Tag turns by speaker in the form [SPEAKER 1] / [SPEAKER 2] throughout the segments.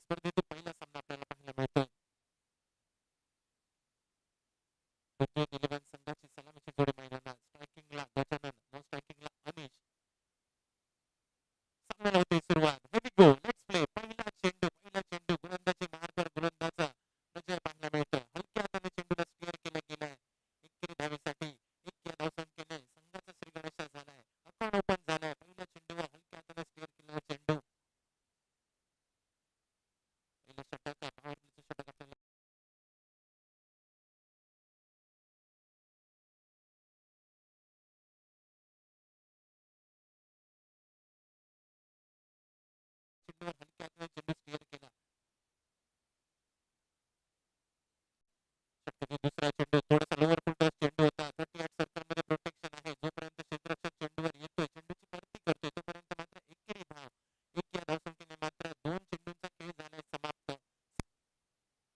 [SPEAKER 1] स्पर्धेतील पहिला सामना आपल्याला पाहायला मिळतोय. गुजरात 11 संघाची सलामीची जोडी मैदानात. स्ट्रायकिंगला गजानन, नॉन स्ट्रायकिंगला अनिश. सामन्याला होते सुरुवात. Here we go. Let's play. पहिला चेंडू गोलंदाजी मार्गावर गोलंदाजा विजय पाहायला मिळतो. हलक्या हाताने चेंडूला स्क्वेअर केला गेलाय. एकेरी धावेसाठी एक या धावसंख्येने संघाचा श्रीगणेशा झालाय. अकाउंट ओपन झालाय. पहिल्या चेंडूवर हलक्या हाताने स्क्वेअर केलेला चेंडू. पहिलं षटक, पॉवरप्लेचं षटक आपल्याला चेंडूवर हलक्या हाताने चेंडू स्क्वेअर केला. षटकाचा दुसरा चेंडू थोडासा लोअर फुलटॉस चेंडू होता. 38 सर्कलमध्ये प्रोटेक्शन आहे. जोपर्यंत क्षेत्ररक्षक चेंडूवर येतोय, चेंडूची परती करतोय, तोपर्यंत मात्र एकेरी धाव. एक या धावसंख्येने मात्र 2 चेंडूंचा खेळ झालाय समाप्त.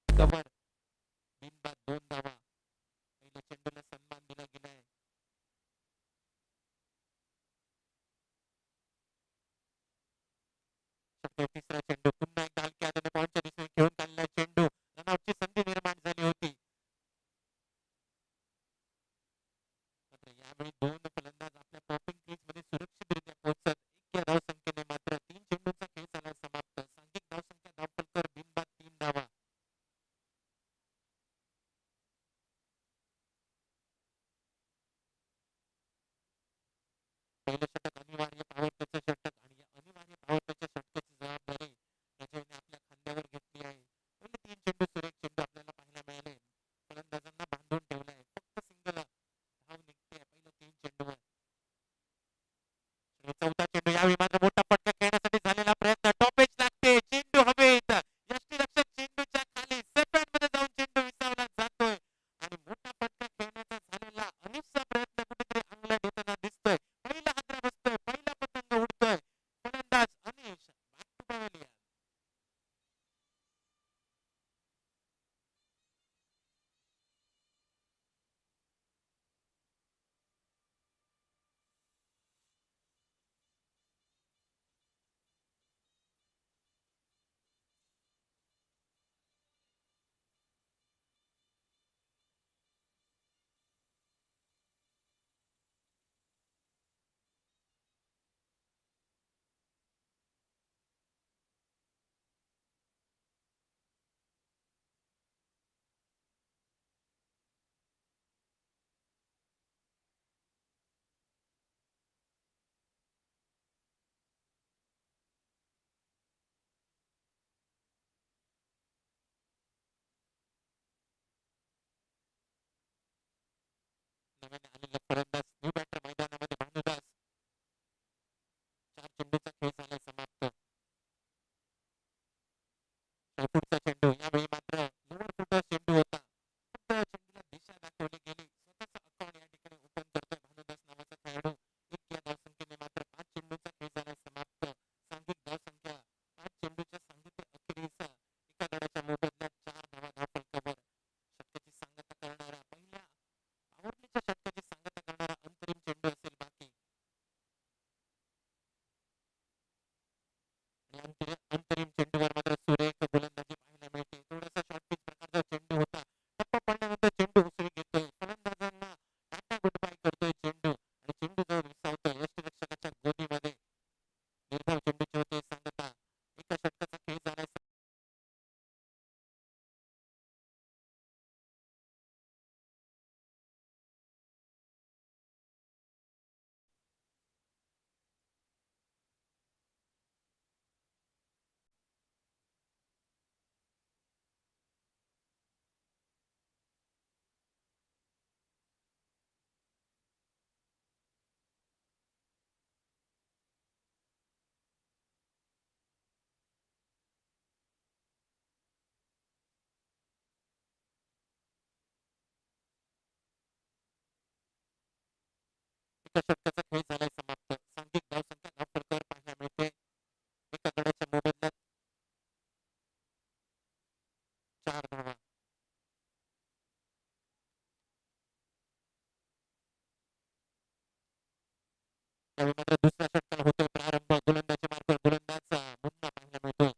[SPEAKER 1] कव्हर, बिनबाद 2 धावा. पहिल्या चेंडूला सन्मान दिला गेलाय. तिसरा चेंडू पुन्हा एकदा हलक्या हाताने पॉईंटच्या दिशेने खेळून चाललेला चेंडू. रनआउटची संधी निर्माण झाली होती. मात्र यावेळी 2 फलंदाज आपल्या पॉपिंग क्रीजमध्ये सुरक्षितरित्या पोहोचत. एक या धावसंख्येने मात्र 3 चेंडूंचा खेळ झाला समाप्त. सांघिक धावसंख्या धावफलकर बिनबाद 3 धावा. पहिलं षटक अनिवार्य पॉवरप्लेचं षटक आणि या अनिवार्य पॉवरप्लेच्या षटकाची जबाबदारी अजयने आपल्या खांद्यावर घेतली आहे. पहिले 3 चेंडू सुरेख चेंडू आपल्याला पाहायला मिळाले. फलंदाजांना बांधून ठेवलाय. फक्त सिंगल धाव निघते पहिल्या 3 चेंडूवर. चौथा चेंडू यावेळी मात्र मोठा फटका खेळण्यासाठी झालेला प्रयत्न. टॉपेज लागते. चेंडू हवेत. यष्टीरक्षक चेंडूच्या खाली सेपरेट मध्ये जाऊन चेंडू विसावला जातोय आणि मोठा फटका खेळण्याचा झालेला अनिशचा प्रयत्न कुठेतरी अंगलट होताना दिसतोय. पहिला हादरा बसतोय. पहिला पतंग उडतोय. फलंदाज अनिश बॅक टू पवेलियन. नव्याने आलेला फलंदाज न्यू बॅटर मैदानामध्ये भानुदास. 4 चेंडूचा खेळ झालाय समाप्त. पुढचा चेंडू यावेळी मात्र लोअर फुटॉस चेंडू होता. फक्त चेंडूला दिशा दाखवली गेली. स्वतःचा अकाउंट या ठिकाणी ओपन करतोय भानुदास नावाचा खेळाडू. एक या धावसंख्येने मात्र 5 चेंडूचा खेळ झालाय समाप्त. सांघिक धावसंख्या 5 चेंडूच्या सांघिक अखेरीस एका गडाच्या मोबदल्यात 4 धावा धावफलकावर. षटकाची सांगता करणारा पहिल्या आवडणीच्या षटकाची सांगता करणारा अंतरिम चेंडू असेल बाकी. आणि अंतरिम चेंडूवर मात्र सुरेख गोलंदाजी पाहायला मिळते. थोडासा शॉर्ट पिच प्रकारचा चेंडू होता. टप्पा पडल्यानंतर चेंडू उसळी घेतोय. फलंदाजांना टाटा गुड बाय करतोय चेंडू आणि चेंडू जवळ विसावतोय यष्टीरक्षकाच्या गोणीमध्ये. निर्धाव चेंडूची होते सांगता. एका षटकाचा खेळ झालाय. एका षटकाचा खेळ झालाय समाप्त. सांघिक धावसंख्या धावफलकावर पाहायला मिळते. एका गडाच्या मोबदल्यात 4 धावा. त्यावेळी मात्र दुसऱ्या षटकाला होतोय प्रारंभ. गोलंदाजी मार्गावर गोलंदाज मुन्ना पाहायला मिळतोय.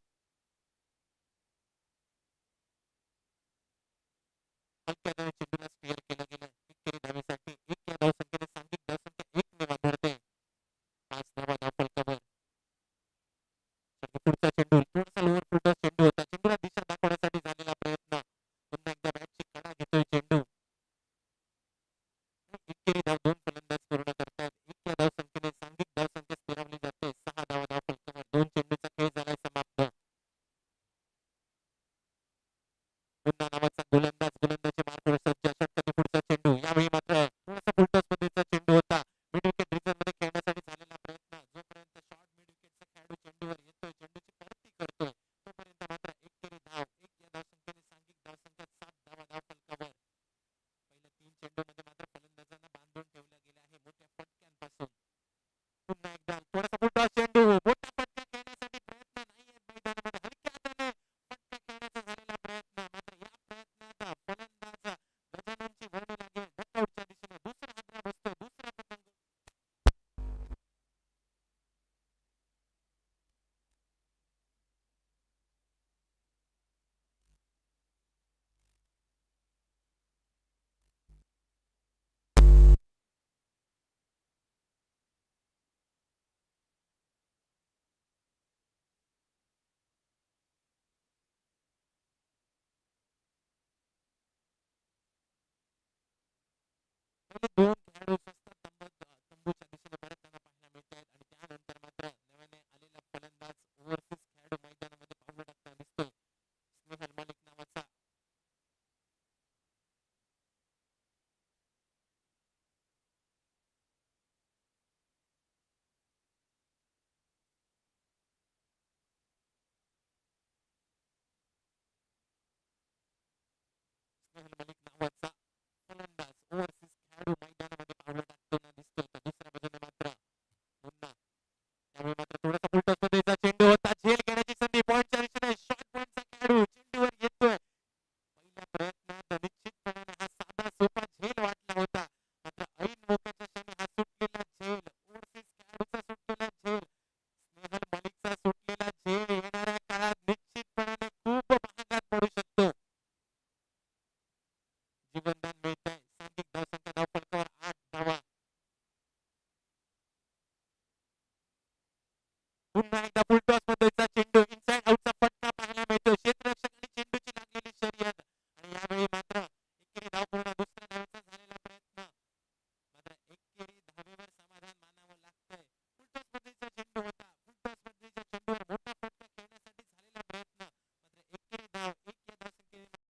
[SPEAKER 1] मध्ये 2 खेळाडू स्वस्त तंबूच्या दिशेने परतताना पाहायला मिळत आहेत आणि त्यानंतर मात्र नव्याने आलेला फलंदाज ओव्हरसीज खेळाडू मैदानामध्ये पाऊल टाकताना दिसतोय. स्नेहल मलिक नावाचा. स्नेहल मलिक नावाचा फलंदाज ओव्हरसीज खेळाडू मैदानामध्ये पाऊल टाकताना दिसतोय. तर दुसऱ्या बाजूने मात्र पुन्हा त्यावेळी मात्र थोडासा फुलटॉस पद्धतीचा चेंडू होता. झेल घेण्याची संधी पॉईंटच्या दिशेने शॉर्ट पॉईंटचा खेळाडू चेंडूवर येतोय. पहिल्या प्रयत्नात निश्चितपणाने हा साधा सोपा झेल वाटला होता. मात्र ऐन मोक्याच्या क्षणी हा सुटलेला झेल ओव्हरसीज खेळाडूचा सुटलेला झेल स्नेहल मलिकचा सुटलेला झेल येणाऱ्या काळात निश्चितपणाने खूप महागात पडू शकतो. जीवनदान मिळत आहे. सांघिक धावसंख्या धावफलकावर 8 धावा. पुन्हा एकदा फुलटॉस पद्धतीचा चेंडू इनसाइड आउटचा फटका पाहायला मिळतो. क्षेत्ररक्षक आणि चेंडूची लागलेली शर्यत आणि यावेळी मात्र एकेरी धावपूर्ण दुसऱ्या धावेचा झालेला प्रयत्न मात्र एकेरी धावेवर समाधान मानावं लागतंय. फुलटॉस पद्धतीचा चेंडू होता. फुलटॉस पद्धतीच्या चेंडूवर मोठा फटका खेळण्यासाठी झालेला प्रयत्न मात्र एकेरी धाव एक या धावसंख्येने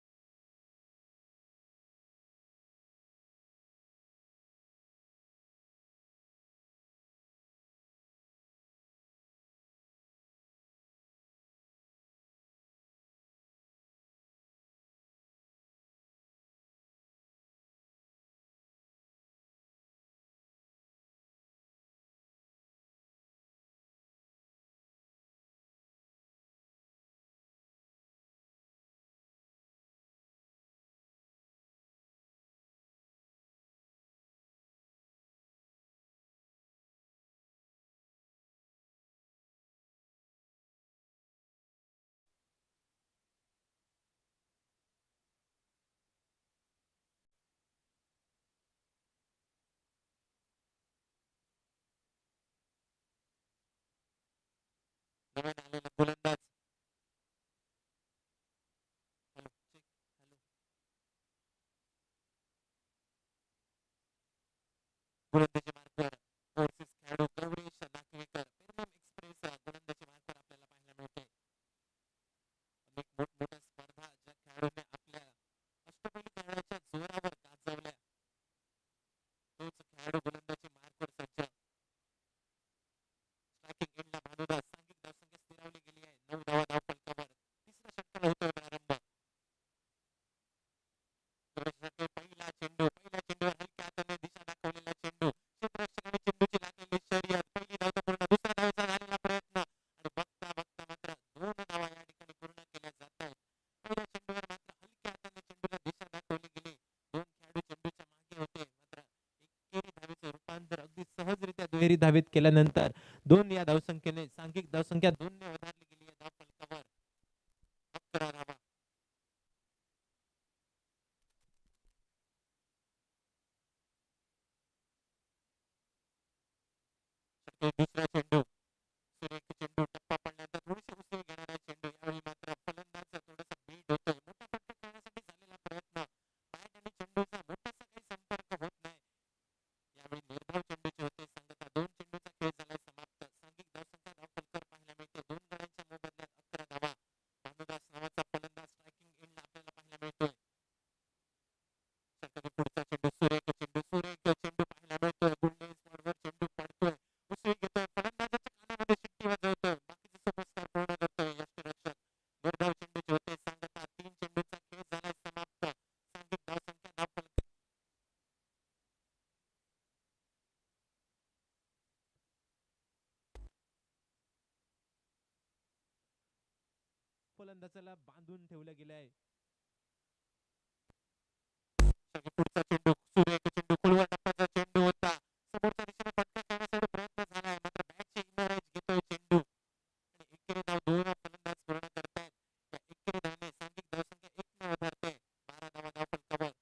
[SPEAKER 1] नव्याने आलेला गोलंदाज हॅलो चेक हॅलो गोलंदाजी मार्कवर ओव्हरसीज खेळाडू गौरीश नागवेकर पेरमम एक्सप्रेस गोलंदाजी मार्कवर आपल्याला पाहायला मिळते. अनेक मोठमोठ्या स्पर्धा ज्या खेळाडूंनी आपल्या अष्टपैलू खेळाच्या जोरावर गाजवल्या तोच खेळाडू गोलंदाजी मार्कवर सज्ज. स्ट्रायकिंग एंडला भानुदास सांघिक धावसंख्या स्थिरावली गेली आहे. 9 धावा धावफलकावर. तिसऱ्या षटकाला होतोय प्रारंभ. पहिला चेंडूवर हलक्या हाताने दिशा दाखवलेला चेंडू क्षेत्ररक्षक आणि चेंडूची लागलेली शर्यत पहिली धाव तर पूर्ण दुसऱ्या धावेचा झालेला प्रयत्न आणि बघता बघता मात्र 2 धावा या ठिकाणी पूर्ण केल्या जात आहेत. पहिल्या चेंडूवर मात्र हलक्या हाताने चेंडूला दिशा दाखवली गेली. 2 खेळाडू चेंडूच्या मागे होते मात्र एकेरी धावेचं रूपांतर अगदी सहजरित्या दुहेरी धावेत केल्यानंतर 2 या धावसंख्येने सांघिक धावसंख्या 2 ने वधारली गेली आहे धावफलकावर. 11 धावा. दुसरा चेंडू सुरेख चेंडू टप्पा पडल्यानंतर थोडीशी उसळी घेणारा चेंडू यावेळी मात्र फलंदाज थोडासा बीट होतोय. मोठा फटका खेळण्यासाठी झालेला प्रयत्न बॅट आणि चेंडूचा मोठासा काही संपर्क होत नाही. यावेळी निर्धाव चेंडूचे होते सांगता 2 चेंडूचा खेळ झालाय समाप्त. सांघिक धावसंख्या धावफलकावर पाहायला मिळते 2 गड्यांच्या मोबदल्यात 11 धावा. भानुदास नावाचा फलंदाज स्ट्रायकिंग एंडला आपल्याला पाहायला मिळतोय. पुढचा चेंडू सुरेख चेंडू पाहायला मिळतोय. गुंडे स्पॉटवर चेंडू पडतोय. उसळी घेतोय. फलंदाजाच्या कानामध्ये शिट्टी वाजवतोय. बाकीचे समजदार पूर्ण करतोय यष्टीरक्षक. निर्धाव चेंडूचे होते सांगता 3 चेंडूचा खेळ झालाय समाप्त. सांघिक धावसंख्या धावफलक फलंदाजाला बांधून ठेवलं गेलं आहे. पुढचा चेंडू सुरेख चेंडू खोलवर टप्प्याचा चेंडू होता. समोरच्या दिशेने फटका खेळण्यासाठी प्रयत्न झालाय मात्र बॅटची इग्नोरेज घेतोय चेंडू आणि एकेरी धाव 2 फलंदाज पूर्ण करतायत. या एकेरी धावने सांघिक धावसंख्या 1 ने वधारते. 12 धावा धावफलकावर.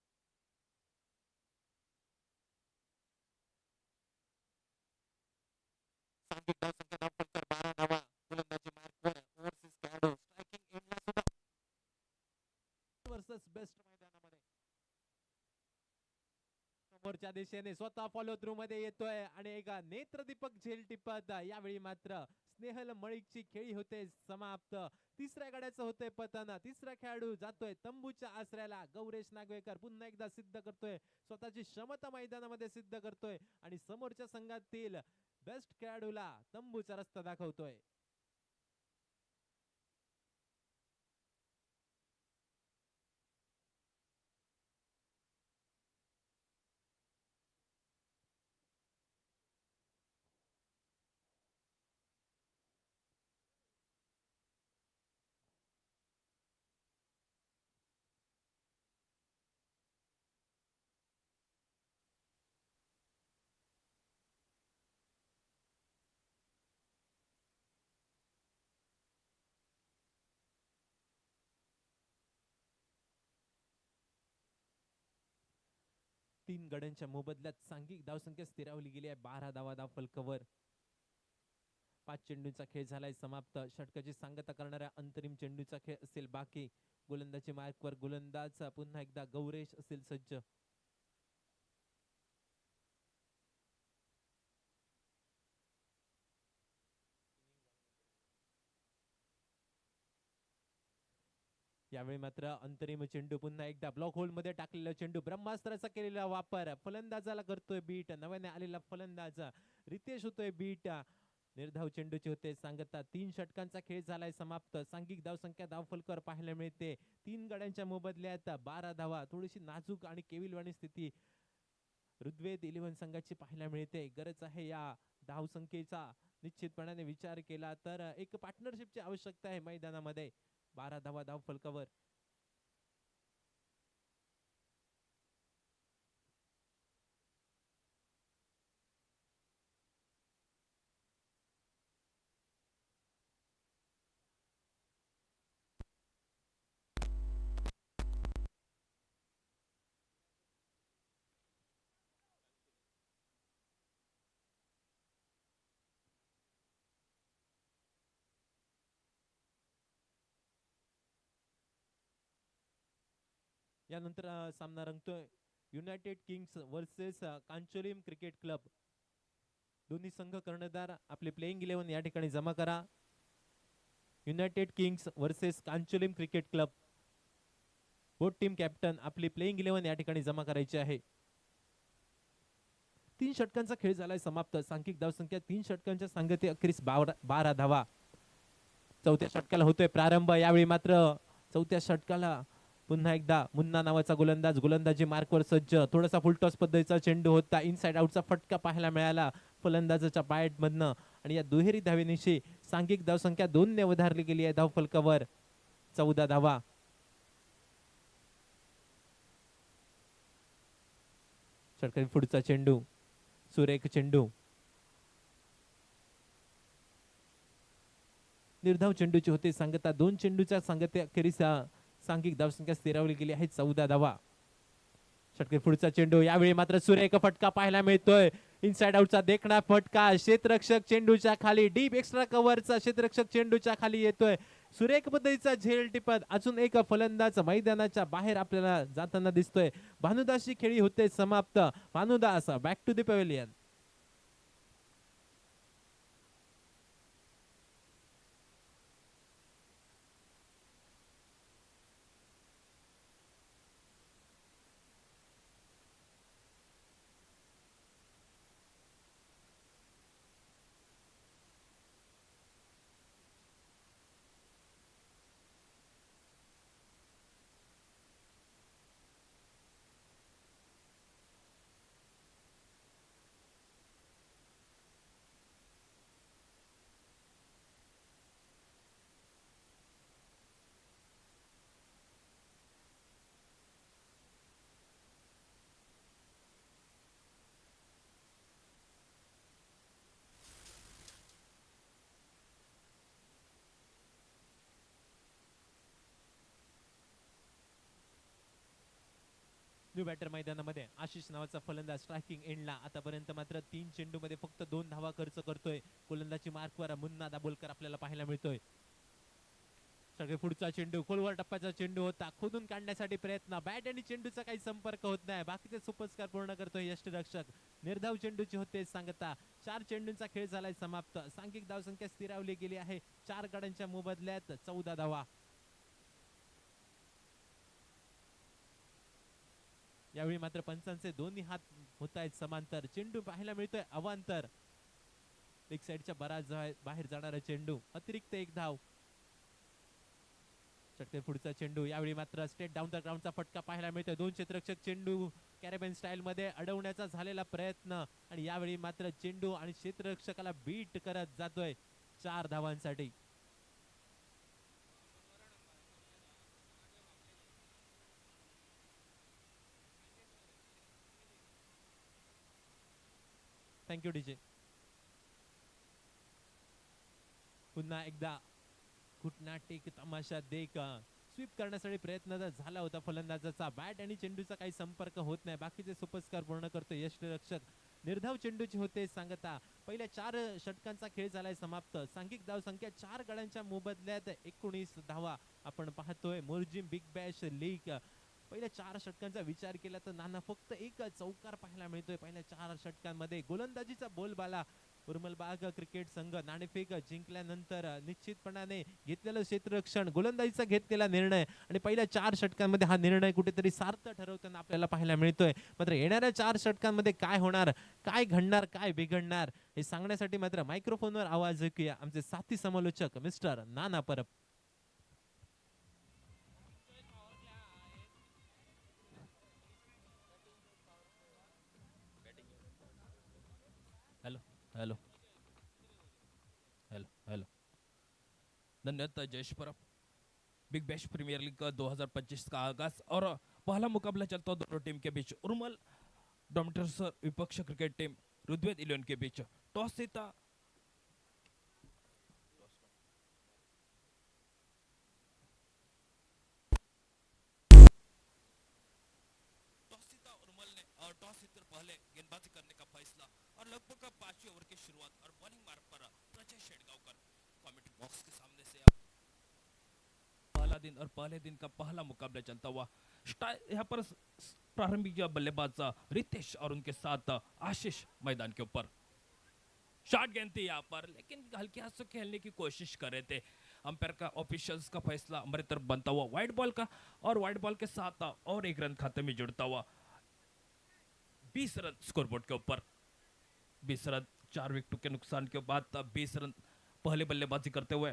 [SPEAKER 1] सांघिक धावसंख्या धावफलकावर 12 धावा. गोलंदाजी मार्कवर ओव्हरसीज खेळाडू स्ट्रायकिंग एंडला सुद्धा वर्सेस बेस्ट मैदानामध्ये समोरच्या
[SPEAKER 2] गोलंदाजीच्या दिशेने स्वतः फॉलो थ्रू मध्ये येतोय आणि एक नेत्रदीपक झेल टिपत यावेळी मात्र स्नेहल मळिकची खेळी होते समाप्त. तिसऱ्या गड्याचं होतंय पतन. तिसरा खेळाडू जातोय तंबूच्या आसऱ्याला. गौरेश नागवेकर पुन्हा एकदा सिद्ध करतोय स्वतःची क्षमता मैदानामध्ये सिद्ध करतोय आणि समोरच्या संघातील बेस्ट खेळाडूला तंबूचा रस्ता दाखवतोय. तीन गड्यांच्या मोबदल्यात सांघिक धावसंख्या स्थिरावली गेली आहे. 12 धावा धाव फलकावर. 5 चेंडूंचा खेळ झालाय समाप्त. षटकाची सांगता करणाऱ्या अंतरिम चेंडूचा खेळ असेल बाकी. गोलंदाजी मार्कवर गोलंदाज पुन्हा एकदा गौरेश असेल सज्ज. यावेळी मात्र अंतरिम चेंडू पुन्हा एकदा ब्लॉक होल मध्ये टाकलेला चेंडू. ब्रह्मास्त्राचा केलेला वापर. फलंदाजाला करतोय बीट. नव्याने आलेला फलंदाज रितेश होतोय बीट. निर्धाव चेंडूचे होते सांगता. 3 षटकांचा खेळ झालाय समाप्त. सांघिक धावसंख्या धावफलकावर पाहायला मिळते 3 गड्यांच्या मोबदल्यात 12 धावा. थोडीशी नाजूक आणि केविलवाणी स्थिती ऋग्वेद 11 संघाची पाहायला मिळते. गरज आहे या धावसंख्येचा निश्चितपणाने विचार केला तर एक पार्टनरशिपची आवश्यकता आहे मैदानामध्ये. 12 धावा धाव फलकावर. यानंतर सामना रंगतोय United Kings versus Kancholim cricket club. दोन्ही संघ कर्णधार आपले प्लेइंग 11 या ठिकाणी जमा करा. United Kings versus Kancholim cricket club. Both team captain आपली प्लेइंग 11 या ठिकाणी जमा करायची आहे. 3 षटकांचा खेळ झालाय समाप्त. सांघिक धावसंख्या 3 षटकांच्या सांगते अखेरीस 12 धावा. चौथ्या षटकाला होतोय प्रारंभ. यावेळी मात्र चौथ्या षटकाला पुन्हा एकदा मुन्ना नावाचा गोलंदाज गोलंदाजी मार्कवर सज्ज. थोडासा फुलटॉस पद्धतीचा चेंडू होता. इनसाइड आउटचा फटका पाहायला मिळाला फलंदाजाच्या पायात मधनं आणि या दुहेरी धावेनिशी सांघिक धावसंख्या 2 ने वधारली गेली आहे धावफलकावर. 14 धावा. षटकातील पुढचा चेंडू सुरेख चेंडू. निर्धाव चेंडूची होते सांगता. 2 चेंडूच्या सांगते अखेरीस सांघिक धावसंख्या स्थिरावली गेली आहे 14 धावा. षटकातील पुढचा चेंडू. यावेळी मात्र सुरेख फटका पाहायला मिळतोय. इनसाइड आउटचा देखणा फटका क्षेत्ररक्षक चेंडूच्या खाली. डीप एक्स्ट्रा कव्हरचा क्षेत्ररक्षक चेंडूच्या खाली येतोय. सुरेख पद्धतीचा झेल टिपत अजून एक फलंदाज मैदानाच्या बाहेर आपल्याला जाताना दिसतोय. भानुदासची खेळी होते समाप्त. Bhanudas back to the pavilion. New batter मैदानामध्ये आशिष नावाचा फलंदाज स्ट्रायकिंग एंडला. आतापर्यंत मात्र 3 चेंडू मध्ये फक्त 2 धावा खर्च करतोय. गोलंदाजी मार्कवर मुन्ना दाभोलकर आपल्याला पाहायला मिळतोय. सगळे पुढचा चेंडू खोलवर टप्प्याचा चेंडू होता, खोदून काढण्यासाठी प्रयत्न, बॅट आणि चेंडूचा काही संपर्क होत नाही. बाकीचे सुपरस्कार पूर्ण करतोय यष्टीरक्षक. निर्धाव चेंडूची होते सांगता. 4 चेंडूंचा खेळ झालाय समाप्त. सांघिक धावसंख्या स्थिरावली गेली आहे 4 गड्यांच्या मोबदल्यात 14 धावा. यावेळी मात्र पंचांचे दोन्ही हात होत आहेत समांतर. चेंडू पाहायला मिळतोय अवांतर. लेग साइडच्या बराच बाहेर जाणारा चेंडू, अतिरिक्त 1 धाव. चटके पुढचा चेंडू, यावेळी मात्र स्टेट डाऊन द ग्राउंडचा फटका पाहायला मिळतोय. 2 क्षेत्ररक्षक चेंडू कॅरेबियन स्टाईल मध्ये अडवण्याचा झालेला प्रयत्न आणि यावेळी मात्र चेंडू आणि क्षेत्ररक्षकाला बीट करत जातोय 4 धावांसाठी. Thank you DJ. पुन्हा एकदा घुटना टेक तमाशा देख स्वीप करण्यासाठी प्रयत्न झाला होता फलंदाजाचा. बॅट आणि चेंडूचा काही संपर्क होत नाही. बाकीचे सुपरस्कार पूर्ण करतो यष्टीरक्षक. निर्धाव चेंडूची होते सांगता. पहिल्या 4 षटकांचा खेळ झालाय समाप्त. सांघिक धाव संख्या 4 गड्यांच्या मोबदल्यात 19 धावा आपण पाहतोय. मोर्जिम बिग बॅश लीग पहिल्या 4 षटकांचा विचार केला तर नाना फक्त 1 चौकार पाहायला मिळतोय पहिल्या 4 षटकांमध्ये. गोलंदाजीचा बोलबाला उर्मलबाग क्रिकेट संघ नाणेफेक जिंकल्यानंतर निश्चितपणाने घेतलेलं क्षेत्ररक्षण, गोलंदाजीचा घेतलेला निर्णय आणि पहिल्या 4 षटकांमध्ये हा निर्णय कुठेतरी सार्थ ठरवताना आपल्याला पाहायला मिळतोय. मात्र येणाऱ्या 4 षटकांमध्ये काय होणार, काय घडणार, काय बिघडणार हे सांगण्यासाठी मात्र मायक्रोफोनवर आवाज ऐकूया आमचे साथी समालोचक mister Nana Parab.
[SPEAKER 3] Hello hello hello hello धन्यवाद Jayesh Parab. Big bash premier league 2025 का आगाज और पहला मुकाबला चलता दोनों टीम के बीच. उर्मल डॉमिनेटर्स विपक्ष क्रिकेट टीम ऋग्वेद 11 के बीच. टॉस जीता उर्मल ने और टॉस जीतकर पहले गेंदबाजी करने का फैसला और लगभग 5वीं ओवर की शुरुआत और बॉलिंग मार्ग पर प्रजय शेडगांवकर कमेंट्री बॉक्स के सामने से पहला दिन और पहले दिन का पहला मुकाबला चलता हुआ. यहाँ पर प्रारंभिक बल्लेबाज रितेश और उनके साथ आशीष मैदान के ऊपर. शॉट गेंद थी यहाँ पर लेकिन हल्के हाथ से खेलने की कोशिश कर रहे थे. अंपायर का ऑफिशियल्स का फैसला हमारी तरफ बनता हुआ वाइड बॉल का और वाइड बॉल के साथ और 1 रन खाते में जुड़ता हुआ 20 रन स्कोरबोर्ड के ऊपर. 20 रन 4 विकेटों के नुकसान के बाद 20 रन पहले बल्लेबाजी करते हुए.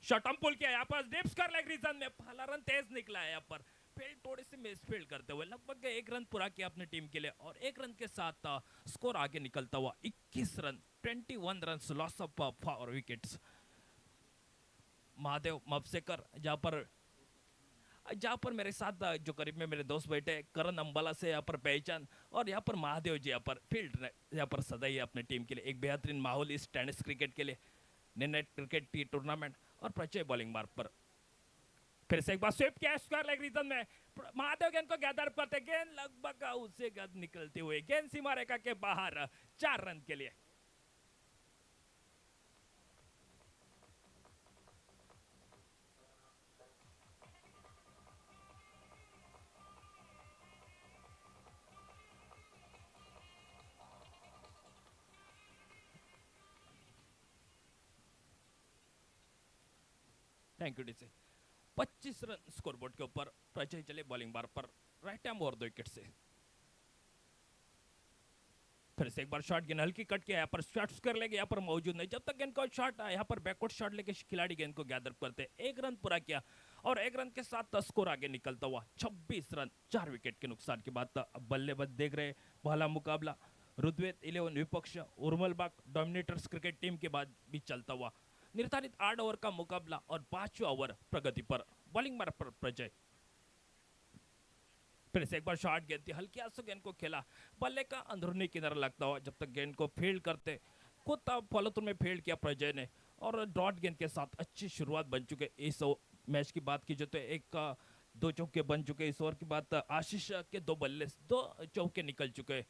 [SPEAKER 3] शॉट पुल किया यहाँ पर डीप स्क्वायर लेग रीजन में. पहला रन तेज निकला है यहाँ पर. फील्ड थोड़ी सी मिसफील्ड करते हुए लगभग 1 रन पूरा किया अपनी टीम के लिए और 1 रन के साथ स्कोर आगे निकलता हुआ 21 run 21 run loss of 4 wickets. Mahadev Mabsekar जहाँ पर मेरे साथ जो करीब में मेरे दोस्त बैठे करण अंबाला से यहाँ पर पहचान और यहाँ पर महादेव जी यहाँ पर फील्ड यहाँ पर सदाई अपने टीम के लिए. एक बेहतरीन माहौल इस टेनिस क्रिकेट के लिए. नेट क्रिकेट टी टूर्नामेंट और प्रचय बॉलिंग मार्ग पर फिर से एक बार स्वीप किया स्क्वायर लेग रीजन में. महादेव गेंद को गैदर करते, गेंद लगभग उससे गेंद निकलते हुए गेंद सीमा रेखा के बाहर 4 रन के लिए. Thank you DC. 25 run scoreboard के ऊपर. प्रचय चले बॉलिंग बार पर राइट हैंड ओवर 2 विकेट से. फिर से एक बार शॉट गेंद हल्की कट किया. यहाँ पर शॉट्स कर लेंगे यहाँ पर मौजूद नहीं. जब तक गेंद को शॉट यहाँ पर बैकवर्ड शॉट लेके खिलाड़ी गेंद को गैदर करते. 1 रन पूरा किया और 1 रन के साथ स्कोर आगे निकलता हुआ 26 रन 4 विकेट के नुकसान के बाद. बल्लेबाज देख रहे पहला मुकाबला ऋग्वेद 11 विपक्ष उर्मलबाग डोमिनेटर्स क्रिकेट टीम के बाद भी चलता हुआ. निर्धारित 8 ओवर का मुकाबला और 5वां ओवर प्रगति पर. बॉलिंग मार्ग पर प्रजय. फिर से एक बार शॉट गेंद थी, हल्की हाथ से गेंद को खेला. बल्ले का अंदरूनी किनारा लगता हुआ जब तक गेंद को फील्ड करते खुद फॉलो में फील्ड किया प्रजय ने और डॉट गेंद के साथ अच्छी शुरुआत बन चुके. इस मैच की बात की जाए तो 2 चौके बन चुके. इस ओवर की बात आशीष के 2 बल्ले 2 चौके निकल चुके.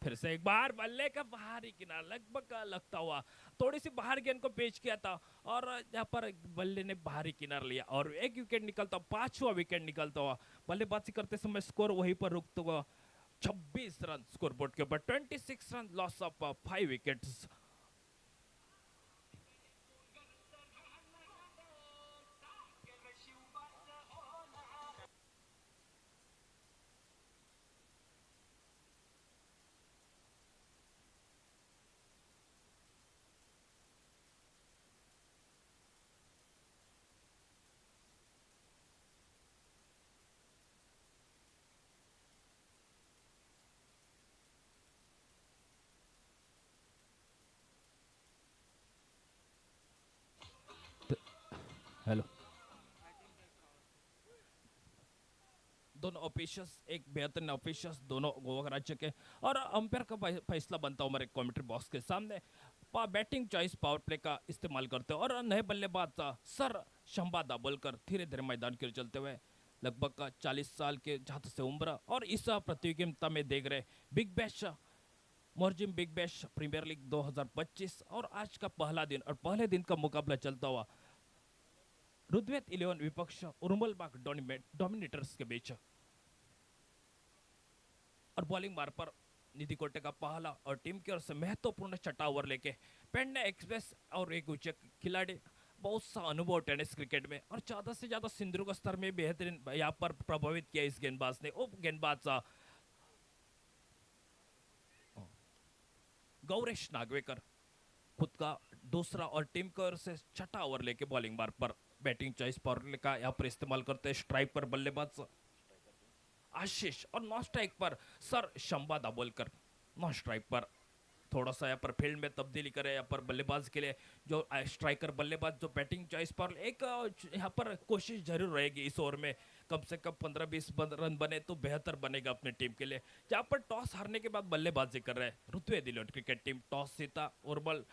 [SPEAKER 3] फिर से एक बार बल्ले का बाहरी किनारा लगभग लगता हुआ थोड़ी सी बाहर गेंद को पेश किया था और यहाँ पर बल्ले ने बाहरी किनारा लिया और एक विकेट निकलता हुआ, पांचवा विकेट निकलता हुआ बल्लेबाजी करते समय स्कोर वहीं पर रुकता हुआ 26 रन स्कोर बोर्ड के ऊपर 26 run loss of 5 wickets. Hello, दोनों ऑफिशियल्स एक बेहतरीन ऑफिशियल्स दोनों गोवा राज्य के और अंपायर का फैसला बनता हमारे कमेंट्री बॉक्स के सामने बैटिंग चॉइस पावर प्ले का इस्तेमाल करते हैं और नए बल्लेबाज सर शंबा दाभोलकर धीरे धीरे मैदान की ओर चलते हुए लगभग 40 साल के जहाँ से उम्र और इस प्रतियोगिता में देख रहे big bash Morjim big bash premier league 2025 और आज का पहला दिन और पहले दिन का मुकाबला चलता हुआ रुद्वेत 11 विपक्ष उर्मल बाग डोमिनेटर्स के बीच और बॉलिंग मार पर निधि कोटे का पहला और टीम की ओर से महत्वपूर्ण छठा ओवर लेके पेडने एक्सप्रेस और एक ऊंचे खिलाड़ी बहुत सा अनुभव टेनिस क्रिकेट में और ज्यादा से ज्यादा सिंधु का स्तर में बेहतरीन यहाँ पर प्रभावित किया इस गेंदबाज ने। उप गेंदबाज गौरेश नागवेकर खुद का दूसरा और टीम की ओर से छठा ओवर लेके बॉलिंग मार पर बैटिंग चॉइस पावर का यहाँ पर इस्तेमाल करते हैं। स्ट्राइक पर बल्लेबाज आशीष और नॉन स्ट्राइक पर सर शंबा दाभोलकर। नॉन स्ट्राइक पर थोड़ा सा यहाँ पर फील्ड में तब्दीली करे यहाँ पर बल्लेबाज के लिए जो स्ट्राइकर बल्लेबाज जो बैटिंग चॉइस पर एक यहाँ पर कोशिश जरूर रहेगी इस ओवर में कम से कम 15-20 रन बने तो बेहतर बनेगा अपनी टीम के लिए। जहाँ पर टॉस हारने के बाद बल्लेबाजी कर रहे हैं रुतुए दिलोट क्रिकेट टीम। टॉस जीता उर्बल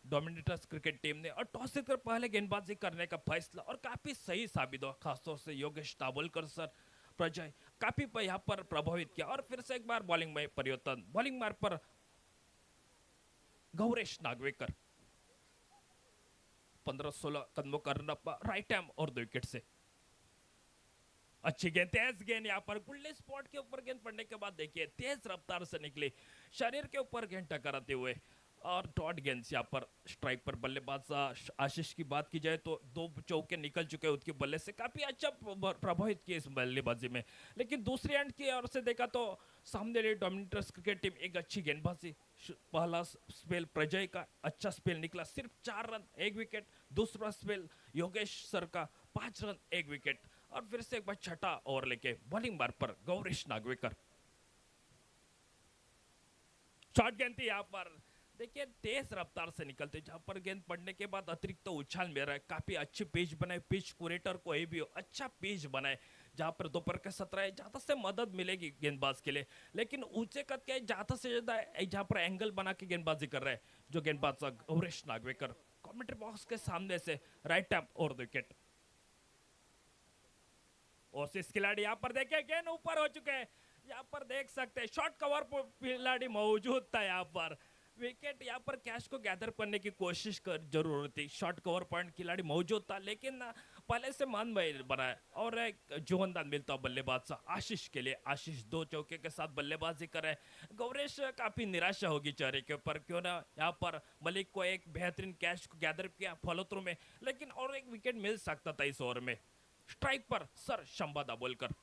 [SPEAKER 3] डोमिनेटर्स क्रिकेट टीम ने और टॉस जीतकर पहले गेंदबाजी करने का फैसला और काफी सही साबित हुआ। खासतौर से योगेश दाभोलकर सर प्रजय काफी यहाँ पर प्रभावित किया और फिर से एक बार बॉलिंग में परिवर्तन। बॉलिंग मार पर गौरेश नागवेकर 15-16 कदमों का रन अप राइट हैम और 2 विकेट से। अच्छी गेंद तेज गेंद यहाँ पर गुल्ले स्पॉट के ऊपर गेंद पड़ने के बाद देखिए तेज रफ्तार से निकली शरीर के ऊपर गेंद टकराते हुए और डॉट गेंद यहाँ पर स्ट्राइक पर बल्लेबाज आशीष की बात की जाए तो 2 चौके निकल चुके उसके बल्ले से काफी अच्छा प्रभावित किया इस बल्लेबाजी में। लेकिन दूसरी एंड की ओर से देखा तो सामने डोमिनेटर्स क्रिकेट टीम एक अच्छी गेंदबाजी। पहला स्पेल प्रजय का अच्छा स्पेल निकला सिर्फ 4 रन 1 विकेट। दूसरा स्पेल योगेश सर का 5 रन 1 विकेट और फिर से एक बार छठा ओवर लेके बॉलिंग बार पर गौरेश नागवेकर। शॉर्ट गेंद थी यहाँ पर देखिए तेज रफ्तार से निकलते जहां पर गेंद पड़ने के बाद अतिरिक्त तो उछाल में रहा है। काफी अच्छी पिच बनाए पिच कुरेटर कोई भी हो अच्छा पिच बनाए जहां पर दोपहर का सत्र है ज्यादा से मदद मिलेगी गेंदबाज के लिए। लेकिन ऊंचे कद के ज्यादा से ज्यादा जहां पर एंगल बना के गेंदबाजी कर रहे हैं जो गेंदबाज गौरेश नागवेकर कमेंट्री बॉक्स के सामने से राइट हैम और 2 विकेट। ओसिस खिलाड़ी यहाँ पर देखिए गेंद ऊपर हो चुके हैं यहाँ पर देख सकते हैं शॉर्ट कवर खिलाड़ी मौजूद था यहाँ पर विकेट यहाँ पर कैच को गैदर करने की कोशिश कर जरूर होती। शॉर्ट कवर पॉइंट खिलाड़ी मौजूद था लेकिन पहले से मान बना है और एक जीवनदान मिलता बल्लेबाज आशीष के लिए। आशीष 2 चौके के साथ बल्लेबाजी कर रहे हैं। गौरेश काफी निराशा होगी चेहरे के ऊपर क्यों ना यहाँ पर मलिक को एक बेहतरीन कैच को गैदर किया फॉलो थ्रू में लेकिन और एक विकेट मिल सकता था इस ओवर में। स्ट्राइक पर सर शंबा दाभोलकर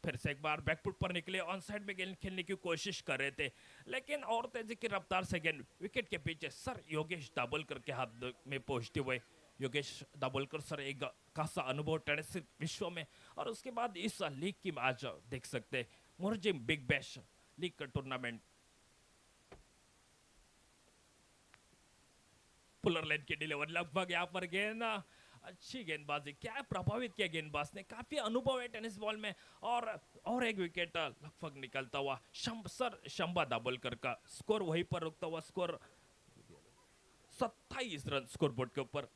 [SPEAKER 3] फिर से एक बार बैकफुट पर निकले ऑन साइड में गेंद खेलने की कोशिश कर रहे थे लेकिन और तेजी की रफ्तार से गेंद विकेट के पीछे सर योगेश दाभोलकर के हाथ में पहुंचते हुए। योगेश दाभोलकर सर एक खासा अनुभव टेनिस विश्व में और उसके बाद इस लीग की आज देख सकते हैं मोरजिम बिग बैश लीग का टूर्नामेंट। पुलर लाइन की डिलीवर लगभग यहाँ पर गेंद अच्छी गेंदबाजी क्या प्रभावित किया गेंदबाज ने। काफी अनुभव है टेनिस बॉल में और एक विकेट लगभग निकलता हुआ सर शंबा दाभोलकर का स्कोर वहीं पर रुकता हुआ स्कोर 27 रन स्कोर बोर्ड के ऊपर।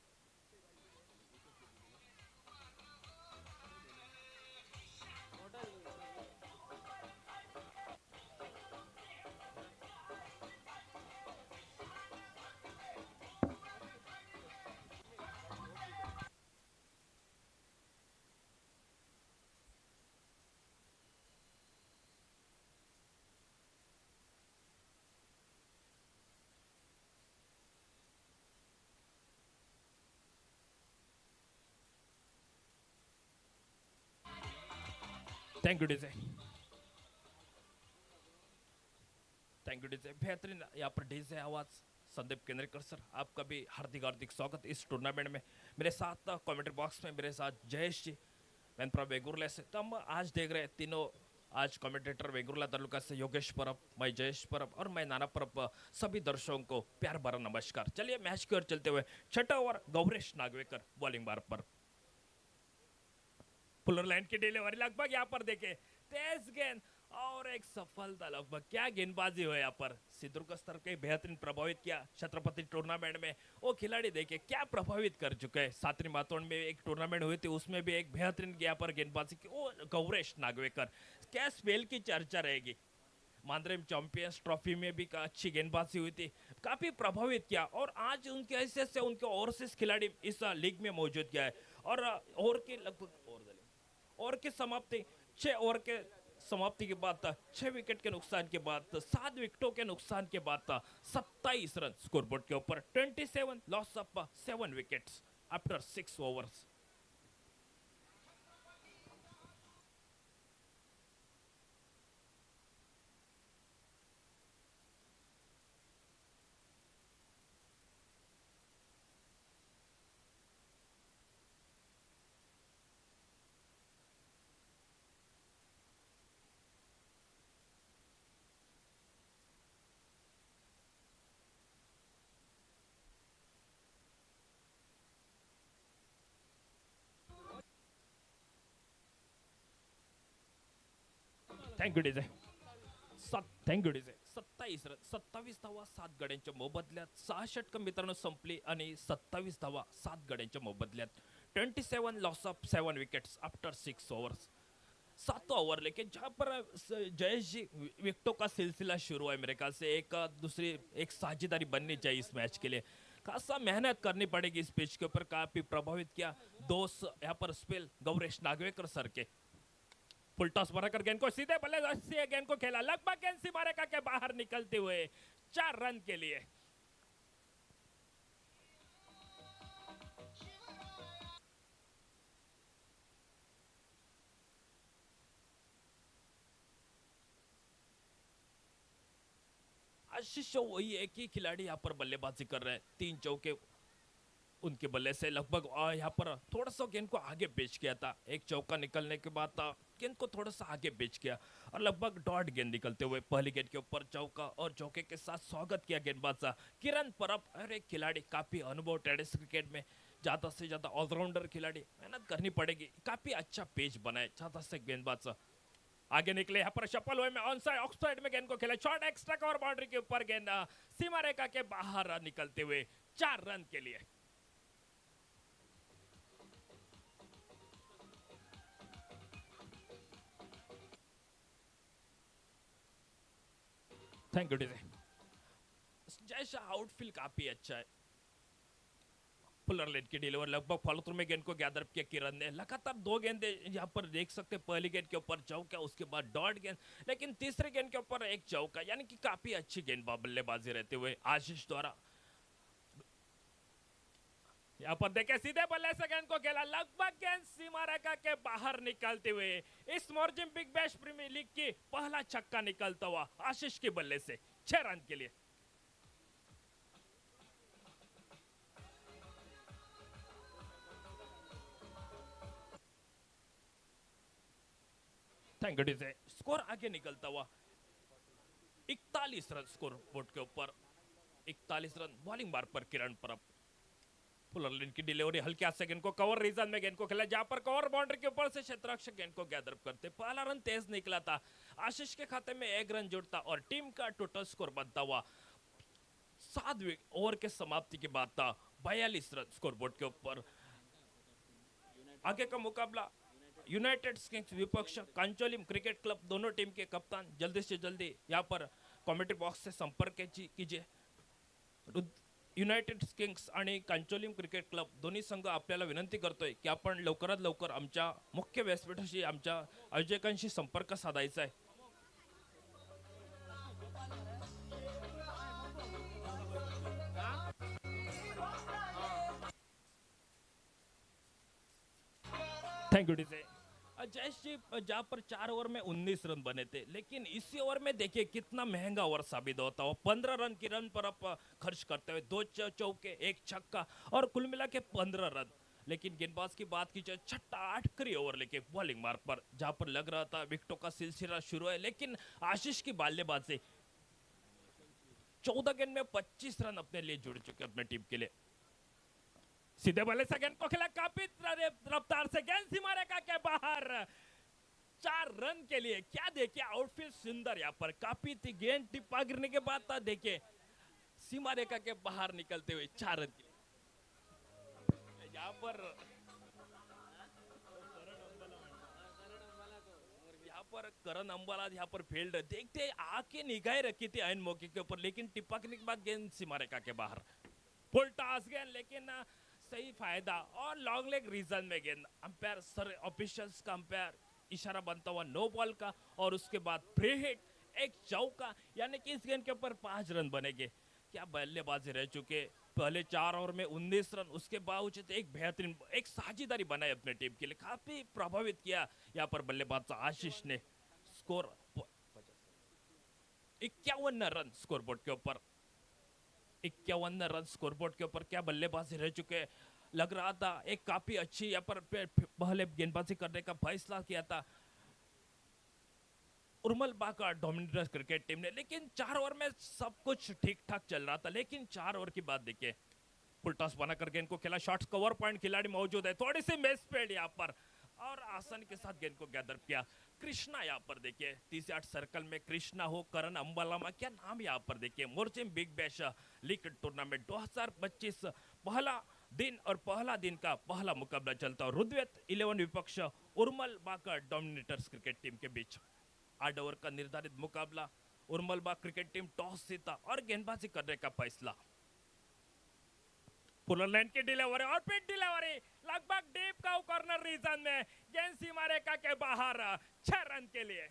[SPEAKER 3] Thank you DJ, thank you DJ. बेहतरीन यहाँ पर डीजे आवाज संदीप केंद्रेकर सर, आपका भी हार्दिक हार्दिक स्वागत इस टूर्नामेंट में। मेरे साथ कमेंट्री बॉक्स में मेरे साथ जयेश जी, मैं प्रभ वेगुर्ले से। तो हम आज देख रहे हैं तीनों आज कमेंटेटर वेगुर्ला तालुका से योगेश परब, मैं जयेश परब और मैं नाना परब। सभी दर्शकों को प्यार भरा नमस्कार। चलिए मैच की ओर चलते हुए छठा ओवर गौरेश नागवेकर बॉलिंग बार पर। पुलर लाइन की डिलीवरी लगभग यहाँ पर देखे, तेज गेंद और एक सफलता। लगभग क्या गेंदबाजी हो यहाँ पर, सिद्धुर्ग स्तर के बेहतरीन प्रभावित किया छत्रपति टूर्नामेंट में। वो खिलाड़ी देखे क्या प्रभावित कर चुके हैं। सातरी मातोड़ में एक टूर्नामेंट हुई थी, उसमें भी एक बेहतरीन यहाँ पर गेंदबाजी की। वो गौरेश नागवेकर, क्या स्पेल की चर्चा रहेगी। मांद्रेम चैंपियंस ट्रॉफी में भी अच्छी गेंदबाजी हुई थी, काफी प्रभावित किया। और आज उनके हैसियत से उनके ओवरसीज खिलाड़ी इस लीग में मौजूद किया है। और ओवर की लगभग ओवर की समाप्ति 6 ओवर के समाप्ति के बाद 6 विकेट के नुकसान के बाद 7 विकेटों के नुकसान के बाद 27 रन स्कोरबोर्ड के ऊपर। 27 loss of 7 wickets after 6 overs. Thank you DJ, thank you DJ. 27 run 27 धावा 7 गड्यांच्या मोबदल्यात। 6 षटकं मित्रांनो संपली आणि 27 धावा 7 गड्यांच्या मोबदल्यात। 27 loss of 7 wickets after 6 overs. 7 over लेके जहाँ पर जयेश जी विकेटों का सिलसिला शुरू है। मेरे ख्याल से एक दूसरी एक साझेदारी बननी चाहिए इस मैच के लिए। खासा मेहनत करनी पड़ेगी इस पिच के ऊपर। काफी प्रभावित किया दोस्त यहाँ पर स्पेल गौरेश नागवेकर सर के। फुल टॉस बनाकर गेंद को सीधे बल्लेबाजी से गेंद को खेला, लगभग गेंद सीमा रेखा के बाहर निकलते हुए 4 रन के लिए। आशीष वही एक ही खिलाड़ी यहाँ पर बल्लेबाजी कर रहे हैं। 3 चौके उनके बल्ले से लगभग यहाँ पर थोड़ा सा गेंद को आगे बेच किया था। एक चौका निकलने के बाद गेंद को थोड़ा सा आगे बेच किया और लगभग डॉट गेंद निकलते हुए पहली गेंद के ऊपर चौका और चौके के साथ स्वागत किया गेंदबाज किरण परब। और एक खिलाड़ी काफी अनुभव टेनिस क्रिकेट में, ज्यादा से ज्यादा ऑलराउंडर खिलाड़ी, मेहनत करनी पड़ेगी। काफी अच्छा पेज बनाए ज्यादा से गेंदबाज आगे निकले। यहाँ पर शफल हुए में ऑन साइड ऑफ साइड में गेंद को खेला, शॉट एक्स्ट्रा कवर बाउंड्री के ऊपर गेंद सीमा रेखा के बाहर निकलते हुए 4 रन के लिए। Thank you DJ. जैसा आउटफील्ड काफी अच्छा है। पुलर लेट की डिलीवर लगभग फॉलो थ्रू में गेंद को गैदर किया किरण ने। लगातार 2 गेंदे यहाँ पर देख सकते हैं। पहली गेंद के ऊपर चौका, उसके बाद डॉट गेंद, लेकिन तीसरे गेंद के ऊपर एक चौका, यानी कि काफी अच्छी गेंद बल्लेबाजी रहते हुए आशीष द्वारा। यहाँ पर देखे सीधे बल्ले से गेंद को खेला, लगभग गेंद सीमा रेखा के बाहर निकलते हुए इस Morjim big bash premier league की पहला छक्का निकलता हुआ आशीष के बल्ले से 6 रन के लिए। Thank you DJ. स्कोर आगे निकलता हुआ 41 रन स्कोर बोर्ड के ऊपर। 41 रन बॉलिंग बार पर किरण परब। फुलर लाइन की डिलीवरी हल्के हाथ से गेंद को कवर रीजन में गेंद को खेला, जहां पर कवर बाउंड्री के ऊपर से क्षेत्ररक्षक गेंद को गैदर करते। पहला रन तेज निकला था, आशीष के खाते में 1 रन जुड़ता और टीम का टोटल स्कोर बनता हुआ 7 ओवर के समाप्ति के बाद था 42 रन स्कोर बोर्ड के ऊपर। आगे का मुकाबला यूनाइटेड किंग्स विपक्ष कांचोलिम क्रिकेट क्लब, दोनों टीम के कप्तान जल्दी से जल्दी यहाँ पर कमेंट्री बॉक्स से संपर्क कीजिए। युनायटेड किंग्स आणि कांचोलिम क्रिकेट क्लब दोन्ही संघ आपल्याला विनंती करतोय की आपण लवकरात लवकर आमच्या मुख्य व्यासपीठाशी, आमच्या आयोजकांशी संपर्क साधायचा आहे। Thank you DJ. Jayesh ji, जहाँ पर 4 ओवर में 19 रन बने थे, लेकिन इसी ओवर में देखिए कितना महंगा ओवर साबित होता है। 15 रन की रन पर आप खर्च करते हुए 2 चौके 1 छक्का और कुल मिला के 15 रन। लेकिन गेंदबाज की बात की जाए, छठा आखिरी ओवर लेके बॉलिंग मार्ग पर, जहां पर लग रहा था विकेटों का सिलसिला शुरू है, लेकिन आशीष की बल्लेबाजी 14 गेंद में 25 रन अपने लिए जुड़ चुके अपने टीम के लिए। सीधे बल्ले से गेंद को खेला, काफी रफ्तार से गेंद सीमा रेखा के बाहर। 4 रन के लिए क्या देखिए आउटफील्ड सुंदर, यहाँ पर काफी थी गेंद टिप्पा गिरने के बाद था, देखिए सीमा रेखा के बाहर निकलते हुए 4 रन के लिए। यहाँ पर करण अंबाला यहाँ पर फील्ड देखते आके निगाहें रखी थी ऐन मौके के ऊपर, लेकिन टिप्पा गिरने के बाद गेंद सीमा रेखा के बाहर। फुल टॉस गेंद, लेकिन सही फायदा और लॉन्ग लेग रीजन में गेंद। अंपायर सर ऑफिशियल्स का अंपायर इशारा बनता हुआ नो बॉल का, और उसके बाद फ्री हिट, एक चौका, यानी कि इस गेंद के ऊपर 5 रन बनेंगे। क्या बल्लेबाजी रह चुके, पहले 4 ओवर में 19 रन, उसके बावजूद एक बेहतरीन एक साझेदारी बनाई अपने टीम के लिए, काफी प्रभावित किया यहाँ पर बल्लेबाज आशीष ने। स्कोर 51 रन स्कोरबोर्ड के ऊपर, 51 रन स्कोरबोर्ड के ऊपर। क्या बल्लेबाजी रह चुके, लग रहा था एक काफी अच्छी यहाँ पर पहले गेंदबाजी करने का फैसला किया था उर्मल बाका डोमिनेटर क्रिकेट टीम ने, लेकिन 4 ओवर में सब कुछ ठीक ठाक चल रहा था। लेकिन 4 ओवर की बात देखिए, फुल टॉस बनाकर गेंद को खेला, शॉट्स कवर पॉइंट खिलाड़ी मौजूद है, थोड़ी सी मिस फील्ड यहाँ पर, और आसान के साथ गेंद को गैदर किया। कृष्णा यहाँ पर देखिए 38 सर्कल में कृष्णा हो, करण अंबालामा, क्या नाम यहाँ पर देखिए। मोर्चिम बिग बैश लीग टूर्नामेंट 2025 पहला दिन और पहला दिन का पहला मुकाबला चलता है रुद्वेत 11 विपक्ष उर्मल बाका डोमिनेटर्स क्रिकेट टीम के बीच। 8 ओवर का निर्धारित मुकाबला, उर्मल बाग क्रिकेट टीम टॉस जीता और गेंदबाजी करने का फैसला। पुलर लाइन की डिलीवरी और फिर डिलीवरी लगभग डीप का कॉर्नर रीजन में, गेंद सीमा रेखा के बाहर, 6 रन के लिए।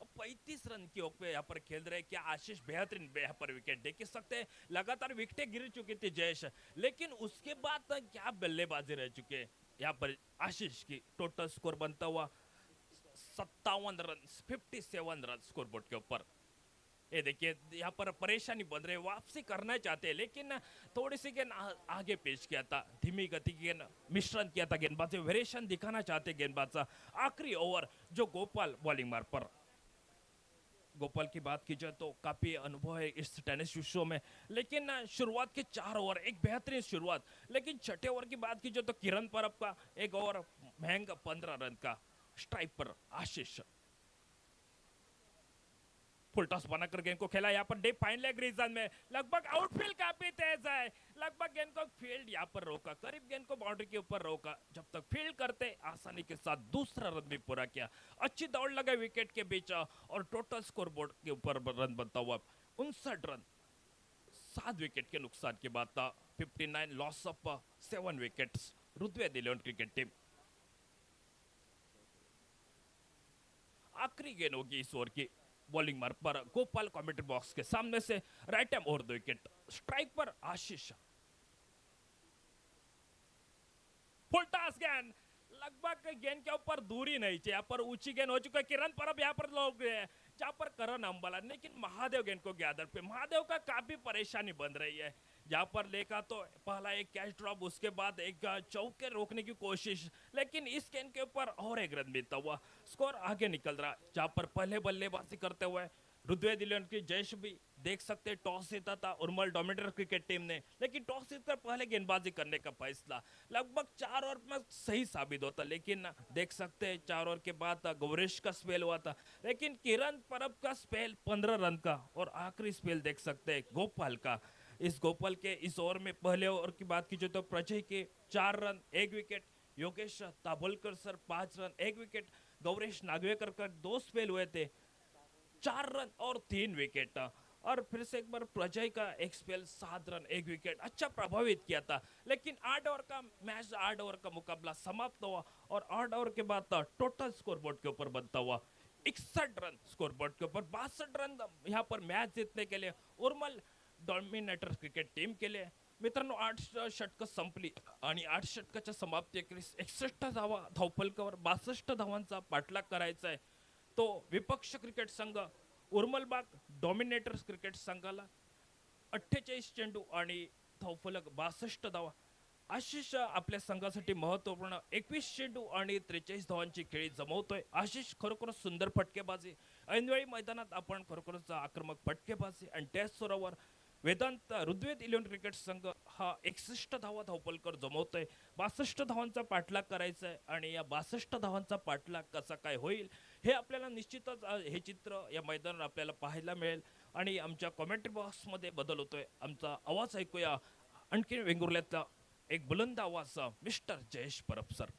[SPEAKER 3] अब 35 रन की ओर पे यहाँ पर खेल रहे, क्या आशीष बेहतरीन यहाँ पर विकेट देख सकते हैं। लगातार विकेटें गिर चुकी थी जयेश, लेकिन उसके बाद क्या बल्लेबाजी रह चुके यहाँ पर आशीष की। टोटल स्कोर बनता हुआ 57 रन, 57 रन स्कोरबोर्ड के ऊपर। ये देखिए यहाँ पर परेशानी बन रही है, वापसी करना चाहते हैं, लेकिन थोड़ी सी गेंद आगे पेश किया था, धीमी गति की गेंद मिश्रण किया था गेंदबाज, वेरिएशन दिखाना चाहते गेंदबाज। आखिरी ओवर जो गोपाल बॉलिंग मार पर, गोपाल की बात की जाए तो काफी अनुभव है इस टेनिस विश्व में, लेकिन शुरुआत के 4 ओवर एक बेहतरीन शुरुआत, लेकिन छठे ओवर की बात की जाए तो किरण परब का एक ओवर महंगा 15 रन का स्ट्राइक पर आशीष। फुल टॉस बनाकर गेंद को खेला यहाँ पर डीप फाइन लेग रीजन में, लगभग आउटफील्ड काफी तेज है, लगभग गेंद को फील्ड यहाँ पर रोका, करीब गेंद को बाउंड्री के ऊपर रोका, जब तक फील्ड करते आसानी के साथ दूसरा रन भी पूरा किया। अच्छी दौड़ लगाई विकेट के बीच और टोटल स्कोर बोर्ड के ऊपर रन बनता हुआ 59 रन, 7 विकेट के नुकसान के बाद था। 59 लॉस ऑफ 7 विकेट्स रुद्वेत 11 क्रिकेट टीम। आखिरी गेंद होगी इस ओवर की, बॉलिंग मार्क पर गोपाल कमेंट्री बॉक्स के सामने से राइट हैंड और 2 विकेट, स्ट्राइक पर आशीष। फुल टॉस गेंद, लगभग गेंद के ऊपर दूरी नहीं चाहिए, यहाँ पर ऊंची गेंद हो चुका है, किरण परब यहाँ पर लोग जहाँ पर करण अंबाला, लेकिन महादेव गेंद को गैदर पे, महादेव का काफी परेशानी बन रही है। जहाँ पर लेखा तो पहला एक कैच ड्रॉप, उसके बाद एक चौके रोकने की कोशिश, लेकिन इस गेंद के ऊपर और एक रन मिलता हुआ स्कोर आगे निकल रहा। जहाँ पर पहले बल्लेबाजी करते हुए रुद्वेत 11 की जयेश भी देख सकते टॉस जीता था उर्मल डोमिनेटर क्रिकेट टीम ने, लेकिन टॉस जीतकर पहले गेंदबाजी करने का फैसला लगभग 4 ओवर में सही साबित होता, लेकिन देख सकते हैं 4 ओवर के बाद गौरेश का स्पेल हुआ था, लेकिन किरण परब का स्पेल 15 रन का, और आखिरी स्पेल देख सकते हैं गोपाल का। इस गोपाल के इस ओवर में पहले ओवर की बात की जाए तो प्रजय के 4 run 1 wicket, Yogesh Tabolkar sir 5 run 1 wicket, Gauresh Nagvekar का 2 स्पेल हुए थे 4 रन और 3 विकेट, और फिर से एक बार प्रजय का एक स्पेल 7 रन 1 विकेट अच्छा प्रभावित किया था। लेकिन 8 ओवर का मैच 8 ओवर का मुकाबला समाप्त हुआ और 8 ओवर के बाद टोटल स्कोरबोर्ड के ऊपर बनता हुआ 61 रन स्कोरबोर्ड के ऊपर 62 रन यहाँ पर मैच जीतने के लिए उर्मल डॉमिनेटर क्रिकेट टीम के लिए। मित्रांनो 8 षटकं संपली आणि 8 षटकाच्या समाप्तीखेरीज 61 धावफलकावर 62 धावांचा पाठलाग करायचा आहे। तो विपक्ष क्रिकेट संघ उर्मलबाग डॉमिनेटर्स क्रिकेट संघाला 48 चेंडू आणि धावफलक 62 धावा। आशिष आपल्या संघासाठी महत्वपूर्ण 21 चेंडू आणि 43 धावांची खेळी जमवतोय। आशिष खरोखरच सुंदर फटकेबाजी ऐनवेळी मैदानात आपण खरोखरच आक्रमक फटकेबाजी आणि त्याच स्वरावर वेदांत ऋग्वेद 11 क्रिकेट संघ हा 61 धावा धावपलकर जमवतोय। 62 धावांचा पाठलाग करायचा आहे आणि या 62 धावांचा पाठलाग कसा काय होईल हे आपल्याला निश्चितच हे चित्र या मैदानावर आपल्याला पाहायला मिळेल। आणि आमच्या कमेंट्री बॉक्स मध्ये बदल होतोय, आमचा आवाज ऐकूया आणखी वेंगुर्ल्यातला एक बुलंद आवाज mister Jayesh Parab sir.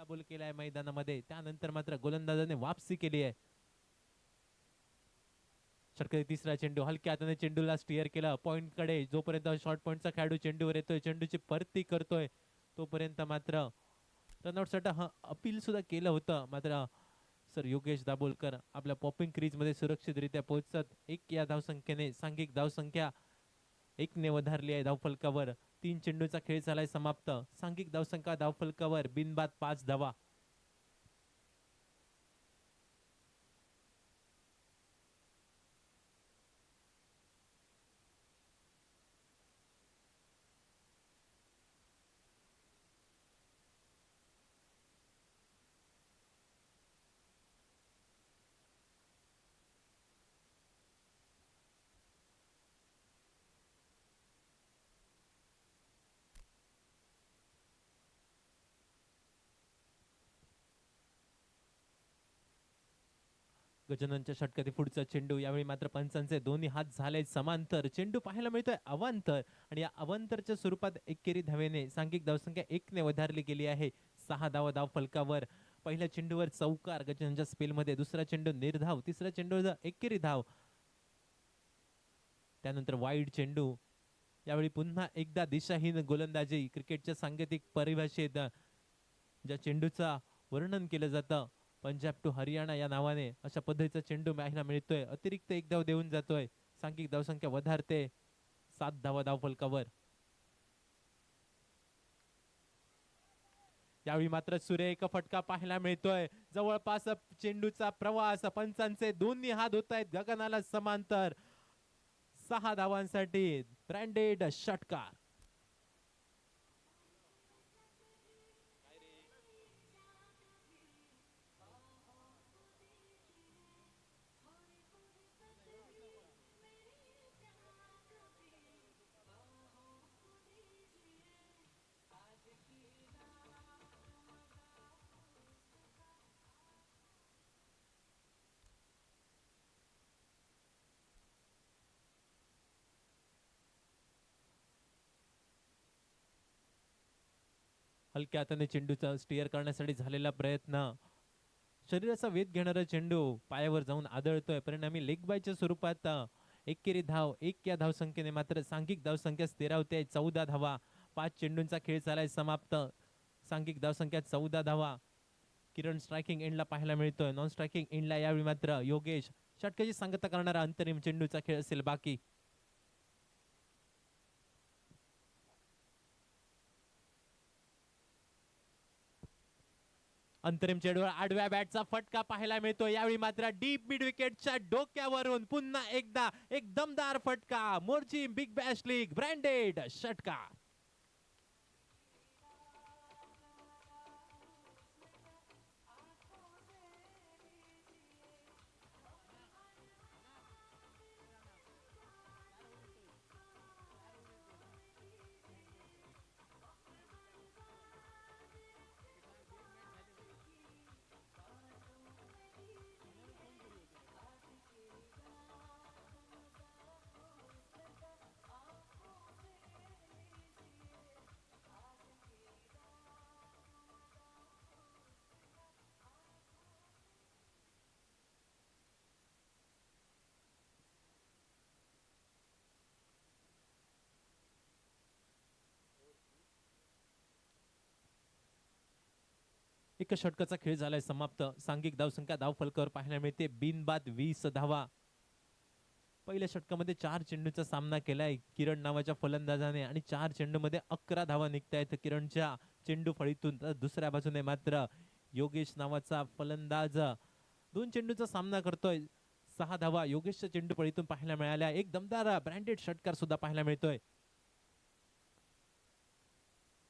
[SPEAKER 2] Double केलाय मैदानामध्ये. त्यानंतर मात्र गोलंदाजाने वापसी केली आहे. षटकारी तिसरा चेंडू हलक्या हाताने चेंडूला स्टिअर केलं पॉइंट कडे. जोपर्यंत शॉर्ट पॉइंटचा खेळाडू चेंडूवर येतोय, चेंडूची परती करतोय, तोपर्यंत मात्र रनआउट साठी अपील सुद्धा केलं होतं. मात्र सर योगेश दाभोलकर आपल्या पॉपिंग क्रीज मध्ये सुरक्षितरित्या पोहोचत 1 या धावसंख्येने सांघिक धावसंख्या 1 ने वधारली आहे धावफलकावर. 3 चेंडूचा खेळ झालाय समाप्त. सांघिक धावसंख्या धावफलकावर बिनबाद 5 धावा. गजाननच्या षटकातील पुढचा चेंडू. यावेळी मात्र पंचांचे दोन्ही हात झाले समांतर. चेंडू पाहायला मिळतोय अवांतर आणि या अवांतरच्या स्वरूपात एकेरी धावेने सांघिक धावसंख्या 1 ने वधारली गेली आहे. 6 धावा धाव फलकावर. पहिल्या चेंडूवर चौकार गजाननच्या स्पेलमध्ये, दुसरा चेंडू निर्धाव, तिसरा चेंडूवर एकेरी धाव, त्यानंतर वाईड चेंडू. यावेळी पुन्हा एकदा दिशाहीन गोलंदाजी. क्रिकेटच्या सांकेतिक परिभाषेत ज्या चेंडूचा वर्णन केलं जातं पंजाब टू हरियाणा या नावाने, अशा पद्धतीचा चेंडू पाहायला मिळतोय. अतिरिक्त 1 धाव देऊन जातोय. सांघिक धावसंख्या वधारते. 7 धावा धाव फलकावर. यावेळी मात्र सुरेख फटका पाहायला मिळतोय. जवळपास चेंडूचा प्रवास. पंचांचे दोन्ही हात होत आहेत गगनाला समांतर. 6 धावांसाठी ब्रँडेड षटकार. हलक्या हाताने चेंडूचा स्टिअर करण्यासाठी झालेला प्रयत्न. शरीराचा वेध घेणारा चेंडू पायावर जाऊन आदळतोय. परिणामी लेग बायच्या स्वरूपात एकेरी धाव. 1 या धावसंख्येने मात्र सांघिक धावसंख्या स्थिरावते. 14 धावा. 5 चेंडूंचा खेळ झालाय समाप्त. सांघिक धावसंख्या 14 धावा. किरण स्ट्रायकिंग एंडला पाहायला मिळतोय. नॉन स्ट्रायकिंग एंडला यावेळी मात्र योगेश. षटकाची सांगता करणारा अंतरिम चेंडूचा खेळ असेल बाकी. अंतरिम चेंडूवर आडव्या बॅटचा फटका पाहायला मिळतो. यावेळी मात्र डीप मिड विकेटच्या डोक्यावरून पुन्हा एकदा एक दमदार फटका. Morshi big Bash league branded षटकार. एक षटकाचा खेळ झालाय समाप्त. सांघिक धावसंख्या धाव फलकावर पाहायला मिळते बिनबाद 20 धावा. पहिल्या षटकामध्ये 4 चेंडूचा सामना केलाय किरण नावाच्या फलंदाजाने आणि 4 चेंडूमध्ये 11 धावा निघतायत किरणच्या चेंडू फळीतून. तर दुसऱ्या बाजूने मात्र योगेश नावाचा फलंदाज 2 चेंडूचा सामना करतोय. 6 धावा योगेशच्या चेंडू फळीतून पाहायला मिळाल्या. एक दमदार ब्रँडेड षटकार सुद्धा पाहायला मिळतोय.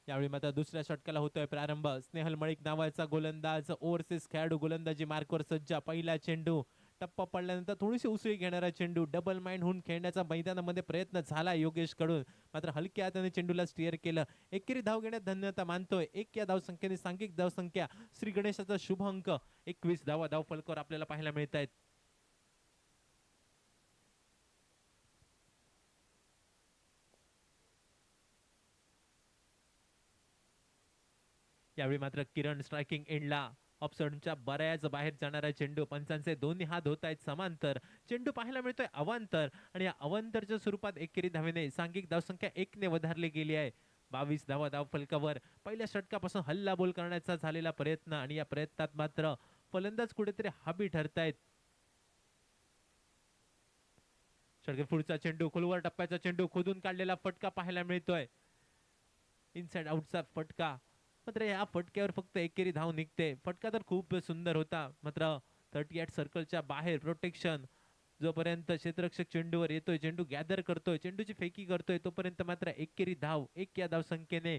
[SPEAKER 2] यावेळी मात्र दुसऱ्या षटकाला होतोय प्रारंभ. स्नेहल मळिक नावाचा गोलंदाज ओव्हरसीज खेळाडू गोलंदाजी मार्कवर सज्ज. पहिला चेंडू टप्पा पडल्यानंतर थोडीशी उसळी घेणारा चेंडू. डबल माइंड होऊन खेळण्याचा मैदानामध्ये प्रयत्न झाला योगेश कडून. मात्र हलक्या हाताने चेंडूला स्टिअर केलं. एकेरी धाव घेण्यात धन्यता मानतोय. 1 या धावसंख्येने सांघिक धावसंख्या श्री गणेशाचा शुभ अंक 21 धावा धाव फलकावर आपल्याला पाहायला मिळत आहेत. यावेळी मात्र किरण स्ट्रायकिंग एंडला ऑफसाईडच्या बऱ्याच बाहेर जाणारा चेंडू, पंचांचे दोन्ही हात होत आहेत समांतर, चेंडू पाहायला मिळतोय अवांतर आणि या अवांतरच्या स्वरूपात एकेरी धावेने सांघिक धावसंख्या 1 ने वधारली गेली आहे. 22 धावा धाव फलकावर. पहिल्या षटकापासून हल्ला बोल करण्याचा झालेला प्रयत्न आणि या प्रयत्नात मात्र फलंदाज कुठेतरी हाबी ठरतायत. षटके पुढचा चेंडू, खोलवर टप्प्याचा चेंडू, खोदून काढलेला फटका पाहायला मिळतोय. इनसाइड आउटचा फटका, मात्र या फटक्यावर फक्त एकेरी धाव निघते. फटका तर खूप सुंदर होता, मात्र 38 सर्कलच्या बाहेर प्रोटेक्शन, जोपर्यंत क्षेत्ररक्षक चेंडूवर येतोय, चेंडू गॅदर करतोय, चेंडूची फेकी करतोय, तोपर्यंत मात्र एकेरी धाव 1 या धावसंख्येने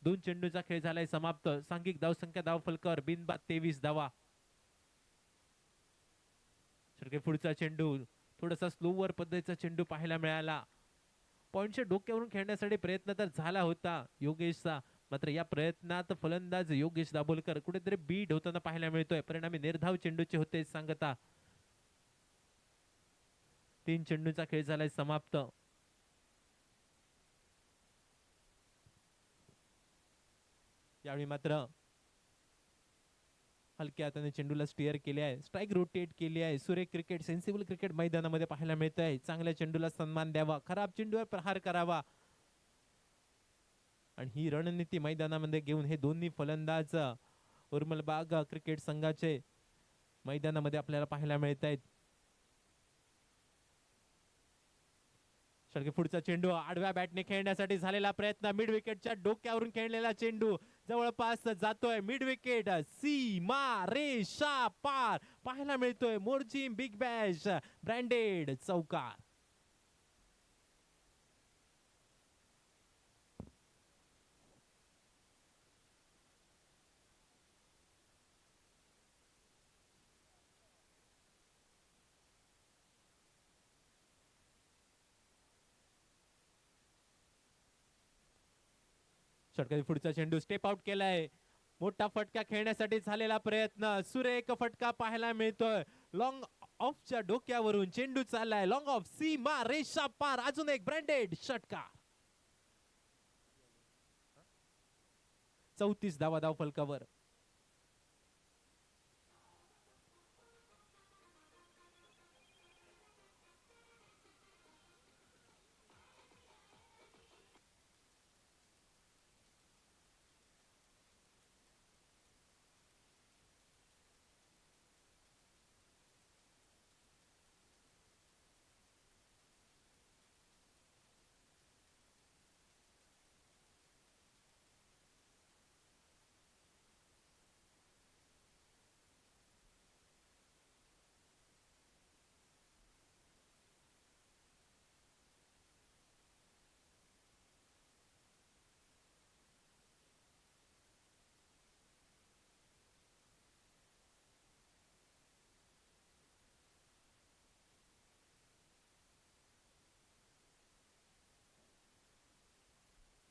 [SPEAKER 2] 2 चेंडूचा खेळ झालाय समाप्त. सांघिक धावसंख्या धाव फलकावर बिनबाद 23 धावा. षटके पुढचा चेंडू, थोडासा स्लोवर पद्धतीचा चेंडू पाहायला मिळाला. पॉइंटच्या डोक्यावरून खेळण्यासाठी प्रयत्न तर झाला होता योगेशचा, मात्र या प्रयत्नात फलंदाज योगेश दाभोलकर कुठेतरी बीट होताना पाहायला मिळतोय. परिणामी निर्धाव चेंडूचे होते सांगता. 3 चेंडूचा खेळ झालाय समाप्त. यावेळी मात्र हलक्या हाताने चेंडूला स्टिअर केले आहे, स्ट्राईक रोटेट केली आहे. सुरेख क्रिकेट, सेन्सिबल क्रिकेट मैदानामध्ये पाहायला मिळत आहे. चांगल्या चेंडूला सन्मान द्यावा, खराब चेंडूवर प्रहार करावा, आणि ही रणनीती मैदानामध्ये घेऊन हे दोन्ही फलंदाज उर्मलबाग क्रिकेट संघाचे मैदानामध्ये आपल्याला पाहायला मिळत आहेत. षटके पुढचा चेंडू, आडव्या बॅटने खेळण्यासाठी झालेला प्रयत्न, मिड विकेटच्या डोक्यावरून खेळलेला चेंडू जवळपास जातोय मिड विकेट, सीमा रेषा पार पाहायला मिळतोय. मोर्जिम बिग बॅश ब्रँडेड चौकार. षटकातील पुढचा चेंडू, स्टेप आउट केलाय, मोठा फटका खेळण्यासाठी झालेला प्रयत्न, सुरेख फटका पाहायला मिळतोय. लॉंग ऑफच्या डोक्यावरून चेंडू चाललाय, लॉंग ऑफ, सीमा रेषा पार, अजून एक ब्रँडेड षटकार. 34 धावा धाव फलकावर.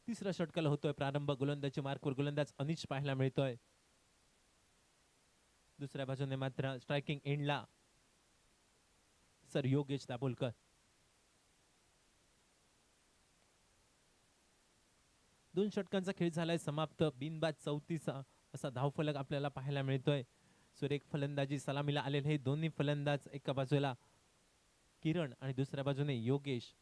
[SPEAKER 2] तिसरा षटकाला होतोय प्रारंभ. गोलंदाजी मार्कवर गोलंदाज अनिश पाहायला मिळतोय. दुसऱ्या बाजूने मात्र स्ट्रायकिंग एंडला सर योगेश दाभोलकर. दोन षटकांचा खेळ झालाय समाप्त. बिनबाद 34 असा धावफलक आपल्याला पाहायला मिळतोय. सुरेख फलंदाजी सलामीला आलेले हे दोन्ही फलंदाज, एका बाजूला किरण आणि दुसऱ्या बाजूने योगेश.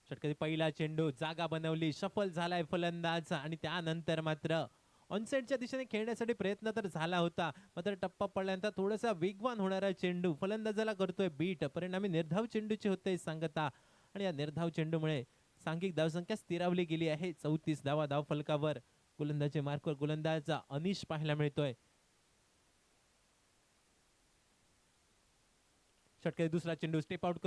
[SPEAKER 2] षटकातील पहिला चेंडू, जागा बनवली, सफल झालाय फलंदाज, आणि त्यानंतर मात्र ऑनसाइडच्या दिशेने खेळण्यासाठी प्रयत्न तर झाला होता, मात्र टप्पा पडल्यानंतर थोडासा वेगवान होणारा चेंडू फलंदाजाला करतोय बीट. परिणामी निर्धाव चेंडूचे होते सांगता, आणि या निर्धाव चेंडूमुळे सांघिक धावसंख्या स्थिरावली गेली आहे. 34 धावा धाव फलकावर. गोलंदाजी मार्कवर गोलंदाज अनिश पाहायला मिळतोय. षटकातील दुसरा चेंडू, स्टेप आउट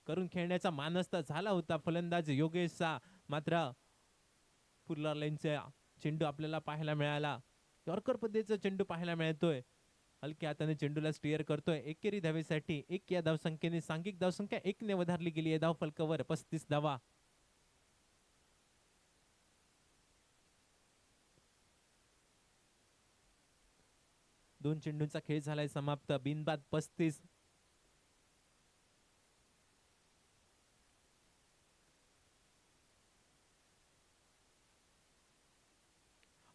[SPEAKER 2] करून खेळण्याचा मानस तर झाला होता फलंदाज योगेशचा, मात्र फुलर लाईनचा चेंडू आपल्याला पाहायला मिळाला. यॉर्कर पद्धतीचा चेंडू पाहायला मिळतोय. हलक्या हाताने चेंडूला स्टिअर करतोय. एकेरी धावेसाठी 1 या धावसंख्येने सांघिक धावसंख्या 1 ने वधारली गेली आहे धाव फलकावर. 35 धावा. दोन चेंडूंचा खेळ झालाय समाप्त. बिनबाद 35.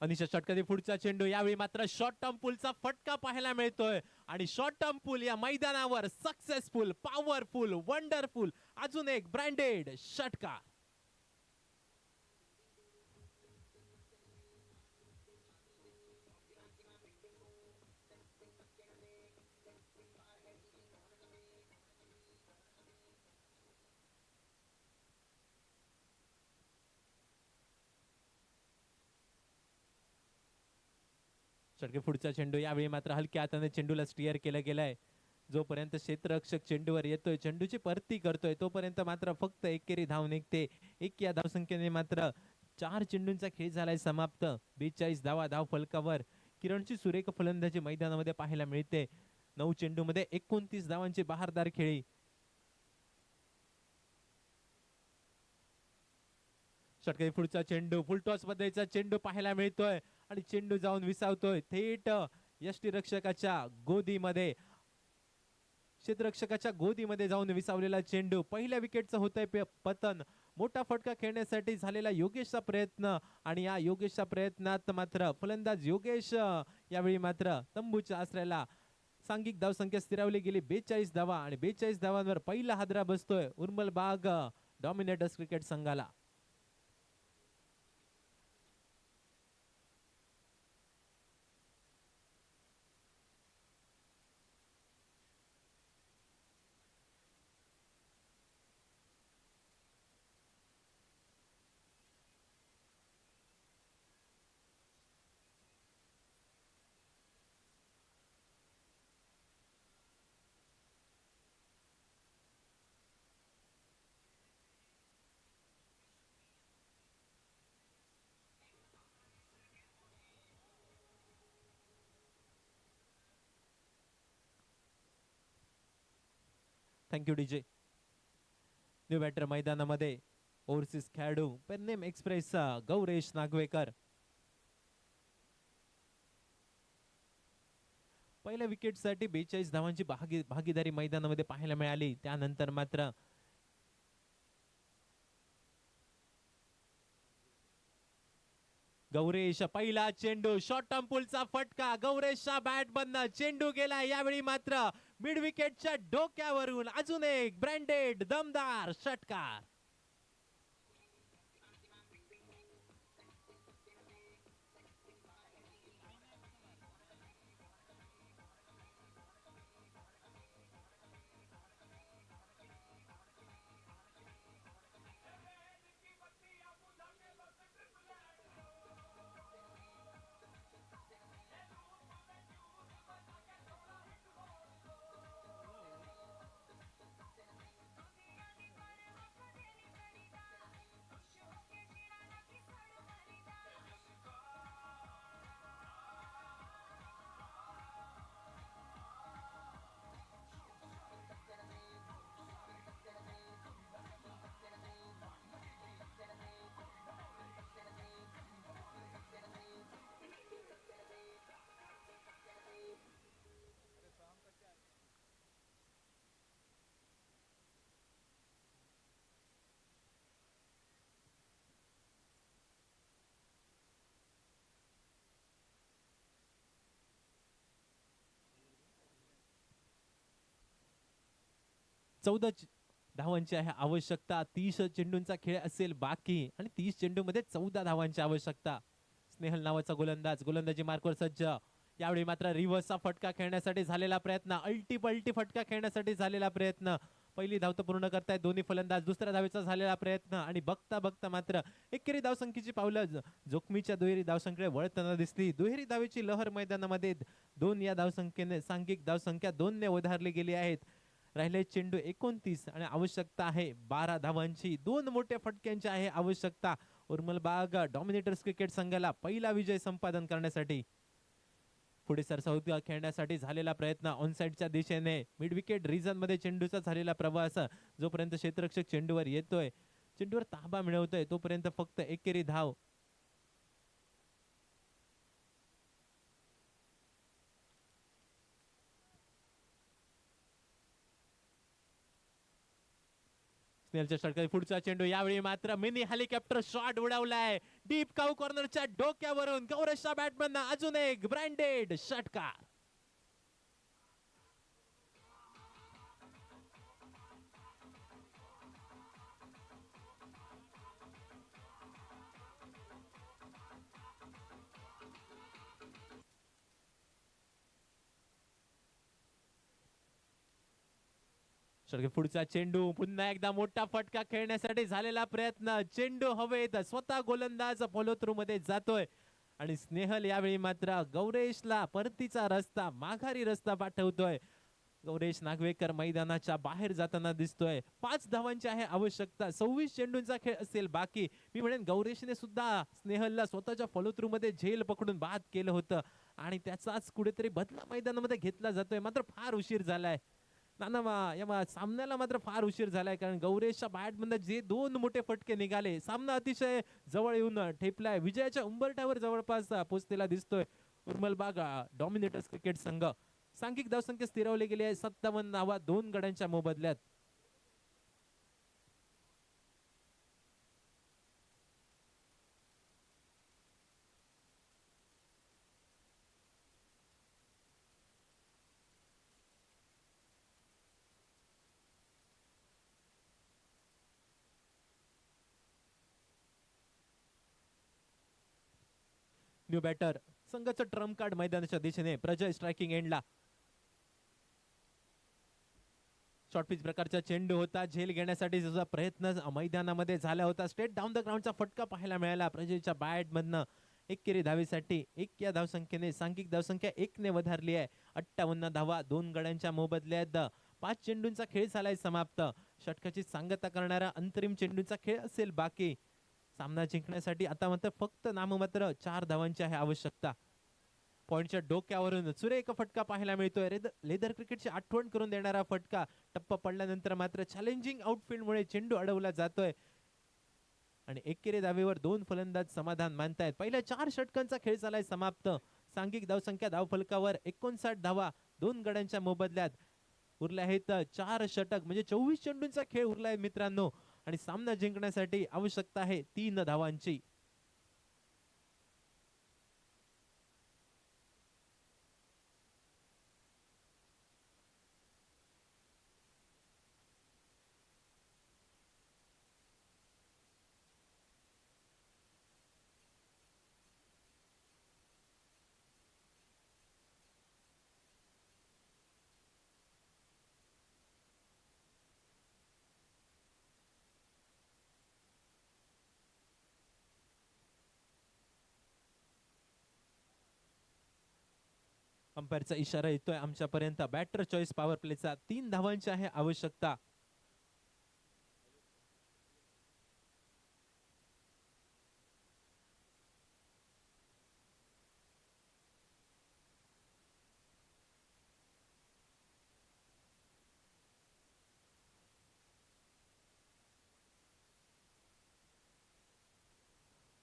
[SPEAKER 2] अनिशा षटकातील पुढचा चेंडू, यावेळी मात्र शॉर्ट टर्म पुलचा फटका पाहायला मिळतोय आणि शॉर्ट टर्म पुल या मैदानावर सक्सेसफुल, पॉवरफुल, वंडरफुल, अजून एक ब्रँडेड षटकार. षटके पुढचा चेंडू, यावेळी मात्र हलक्या हाताने चेंडूला स्टिअर केलं गेलंय. जोपर्यंत क्षेत्ररक्षक चेंडूवर येतोय, चेंडूची परती करतोय, तोपर्यंत मात्र फक्त एकेरी धाव निघते. एक या धावसंख्येने मात्र 4 चेंडूंचा खेळ झालाय समाप्त. 42 धावा धाव फलकावर. किरणची सुरेख फलंदाजी मैदानामध्ये पाहायला मिळते. 9 चेंडूमध्ये 29 धावांची बहारदार खेळी. षटके पुढचा चेंडू, फुलटॉस पद्धतीचा चेंडू पाहायला मिळतोय आणि चेंडू जाऊन विसावतोय थेट यष्टीरक्षकाच्या गोदीमध्ये. क्षेत्ररक्षकाच्या गोदीमध्ये जाऊन विसावलेला चेंडू. पहिल्या विकेटचं होतंय पतन. मोठा फटका खेळण्यासाठी झालेला योगेशचा प्रयत्न आणि या योगेशच्या प्रयत्नात मात्र फलंदाज योगेश यावेळी मात्र तंबूच्या आसऱ्याला. सांघिक धावसंख्या स्थिरावली गेली 42 धावा आणि 42 धावांवर पहिला हादरा बसतोय उर्मलबाग डॉमिनेटर्स क्रिकेट संघाला. Thank you DJ. न्यू बॅटर मैदानामध्ये ओव्हरसीज खेळाडू पेरनेम एक्सप्रेस गौरेश नागवेकर. पहिल्या विकेटसाठी 42 धावांची भागीदारी मैदानामध्ये पाहायला मिळाली. त्यानंतर मात्र गौरेश, पहिला चेंडू, शॉर्ट टर्म पुलचा फटका, गौरेशच्या बॅट बंद, चेंडू गेला. यावेळी मात्र मिड विकेटच्या डोक्यावरून अजून एक ब्रँडेड दमदार षटकार. चौदा धावांची आहे आवश्यकता. 30 चेंडूंचा खेळ असेल बाकी आणि 30 चेंडू मध्ये 14 धावांची आवश्यकता. स्नेहल नावाचा गोलंदाज गोलंदाजी मार्कवर सज्ज. यावेळी मात्र रिव्हर्सचा फटका खेळण्यासाठी झालेला प्रयत्न, अल्टी पल्टी फटका खेळण्यासाठी झालेला प्रयत्न. पहिली धाव तर पूर्ण करतायत दोन्ही फलंदाज. दुसऱ्या धावेचा झालेला प्रयत्न आणि बघता बघता मात्र एकेरी धावसंख्येची पावलं जोखमीच्या दुहेरी धावसंख्येकडे वळताना दिसली. दुहेरी धावेची लहर मैदानामध्ये 2 या धावसंख्येने सांघिक धावसंख्या 2 ने उधारली गेली आहेत. राहिले चेंडू 29 आणि आवश्यकता आहे 12 धावांची. 2 मोठ्या फटक्यांची आहे आवश्यकता उर्मलबाग डॉमिनेटर्स क्रिकेट संघाला पहिला विजय संपादन करण्यासाठी. पुढे सरसावती खेळण्यासाठी झालेला प्रयत्न ऑनसाइडच्या दिशेने. मिड विकेट रिजन मध्ये चेंडूचा झालेला प्रवास. जोपर्यंत क्षेत्ररक्षक चेंडूवर येतोय, चेंडूवर ताबा मिळवतोय, तोपर्यंत फक्त एकेरी धाव. स्नेलच्या षटकात पुढचा चेंडू, यावेळी मात्र मिनी हेलिकॉप्टर शॉट उडवलाय डीप काऊ कॉर्नरच्या डोक्यावरून. गौरेशच्या बॅटमॅन अजून एक ब्रँडेड षटकार. षटकात पुढचा चेंडू, पुन्हा एकदा मोठा फटका खेळण्यासाठी झालेला प्रयत्न. चेंडू हवेत, स्वतः गोलंदाज फॉलो थ्रू मध्ये जातोय आणि स्नेहल यावेळी मात्र गौरेशला परतीचा रस्ता, माघारी रस्ता पाठवतोय. गौरेश नागवेकर मैदानाच्या बाहेर जाताना दिसतोय. 5 धावांची आहे आवश्यकता. 26 चेंडूंचा खेळ असेल बाकी. मी म्हणेन गौरेशने सुद्धा स्नेहलला स्वतःच्या फॉलो थ्रू मध्ये झेल पकडून बाद केलं होतं आणि त्याचाच कुठेतरी बदला मैदानामध्ये घेतला जातोय. मात्र फार उशीर झालाय या सामन्याला, मात्र फार उशीर झालाय. कारण गौरेशच्या बॅटमधून जे 2 मोठे फटके निघाले, सामना अतिशय जवळ येऊन ठेपलाय. विजयाच्या उंबरठ्यावर जवळपास पोहोचलेला दिसतोय उर्मलबाग डॉमिनेटर्स क्रिकेट संघ. सांघिक धावसंख्या स्थिरवली गेली आहे 57 धावा 2 गड्यांच्या मोबदल्यात. न्यू बॅटर संघाचं ट्रम्प कार्ड मैदानाच्या दिशेने. प्रजय स्ट्रायकिंग एंडला. शॉर्ट पिच प्रकारचा चेंडू होता. झेल घेण्यासाठी जो प्रयत्न मैदानामध्ये झाला होता, स्ट्रेट डाऊन द ग्राउंडचा फटका पाहायला मिळाला प्रजयच्या बॅट मधनं. एकेरी धावेसाठी 1 या धावसंख्येने सांघिक धावसंख्या 1 ने वधारली आहे. 58 धावा 2 गड्यांच्या मोबदल्यात. 5 चेंडूंचा खेळ झालाय समाप्त. षटकाची सांगता करणारा अंतरिम चेंडूंचा खेळ असेल बाकी. सामना जिंकण्यासाठी आता मात्र फक्त नाममात्र 4 धावांची आहे आवश्यकता. पॉइंटच्या डोक्यावरून सुरेख फटका पाहायला मिळतोय. लेदर क्रिकेटची आठवण करून देणारा फटका. टप्पा पडल्यानंतर मात्र चॅलेंजिंग आउटफील्ड मुळे चेंडू अडवला जातोय आणि एकेरी धावेवर 2 फलंदाज समाधान मानतायत. पहिल्या 4 षटकांचा खेळ झालाय समाप्त. सांघिक धावसंख्या धावफलकावर 59 धावा 2 गड्यांच्या मोबदल्यात. उरले आहेत 4 षटक, म्हणजे 24 चेंडूंचा खेळ उरलाय मित्रांनो आणि सामना जिंकण्यासाठी आवश्यकता आहे 3 धावांची. अंपायरचा इशारा येतोय आमच्यापर्यंत. Batter choice power प्लेचा. 3 धावांची आहे आवश्यकता.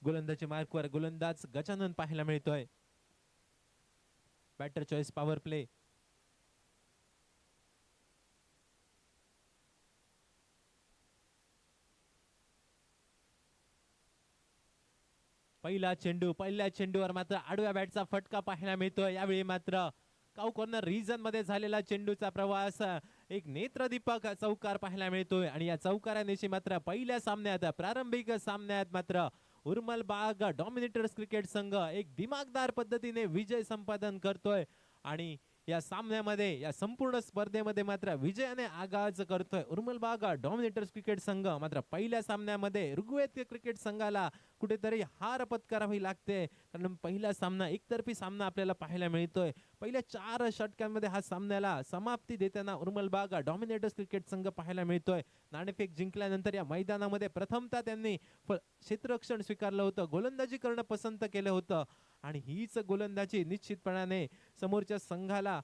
[SPEAKER 2] गोलंदाजी मार्कवर गोलंदाज गजानन पाहायला मिळतोय. Batter choice power play. पहिला चेंडू, पहिल्या चेंडूवर मात्र आडव्या बॅटचा फटका पाहायला मिळतोय. यावेळी मात्र काऊ कॉर्नर रिजन मध्ये झालेला चेंडूचा प्रवास. एक नेत्रदीपक चौकार पाहायला मिळतोय आणि या चौकारानिशी मात्र पहिल्या सामन्यात, प्रारंभिक सामन्यात मात्र उर्मलबाग डॉमिनेटर्स क्रिकेट संघ एक दिमागदार पद्धतीने विजय संपादन करतोय आणि या सामन्यामध्ये, या संपूर्ण स्पर्धेमध्ये मात्र विजयाने आगाज करतोय उर्मलबाग डॉमिनेटर्स क्रिकेट संघ. मात्र पहिल्या सामन्यामध्ये ऋग्वेद क्रिकेट संघाला कुठेतरी हार पत्करावी लागते, कारण पहिला सामना एकतर्फी सामना आपल्याला पाहायला मिळतोय. पहिल्या 4 षटकांमध्ये हा सामन्याला समाप्ती देताना उर्मलबाग डॉमिनेटर्स क्रिकेट संघ पाहायला मिळतोय. नाणेफेक जिंकल्यानंतर या मैदानामध्ये प्रथमतः त्यांनी क्षेत्ररक्षण स्वीकारलं होतं, गोलंदाजी करणं पसंत केलं होतं आणि हीच गोलंदाजी निश्चितपणाने समोरच्या संघाला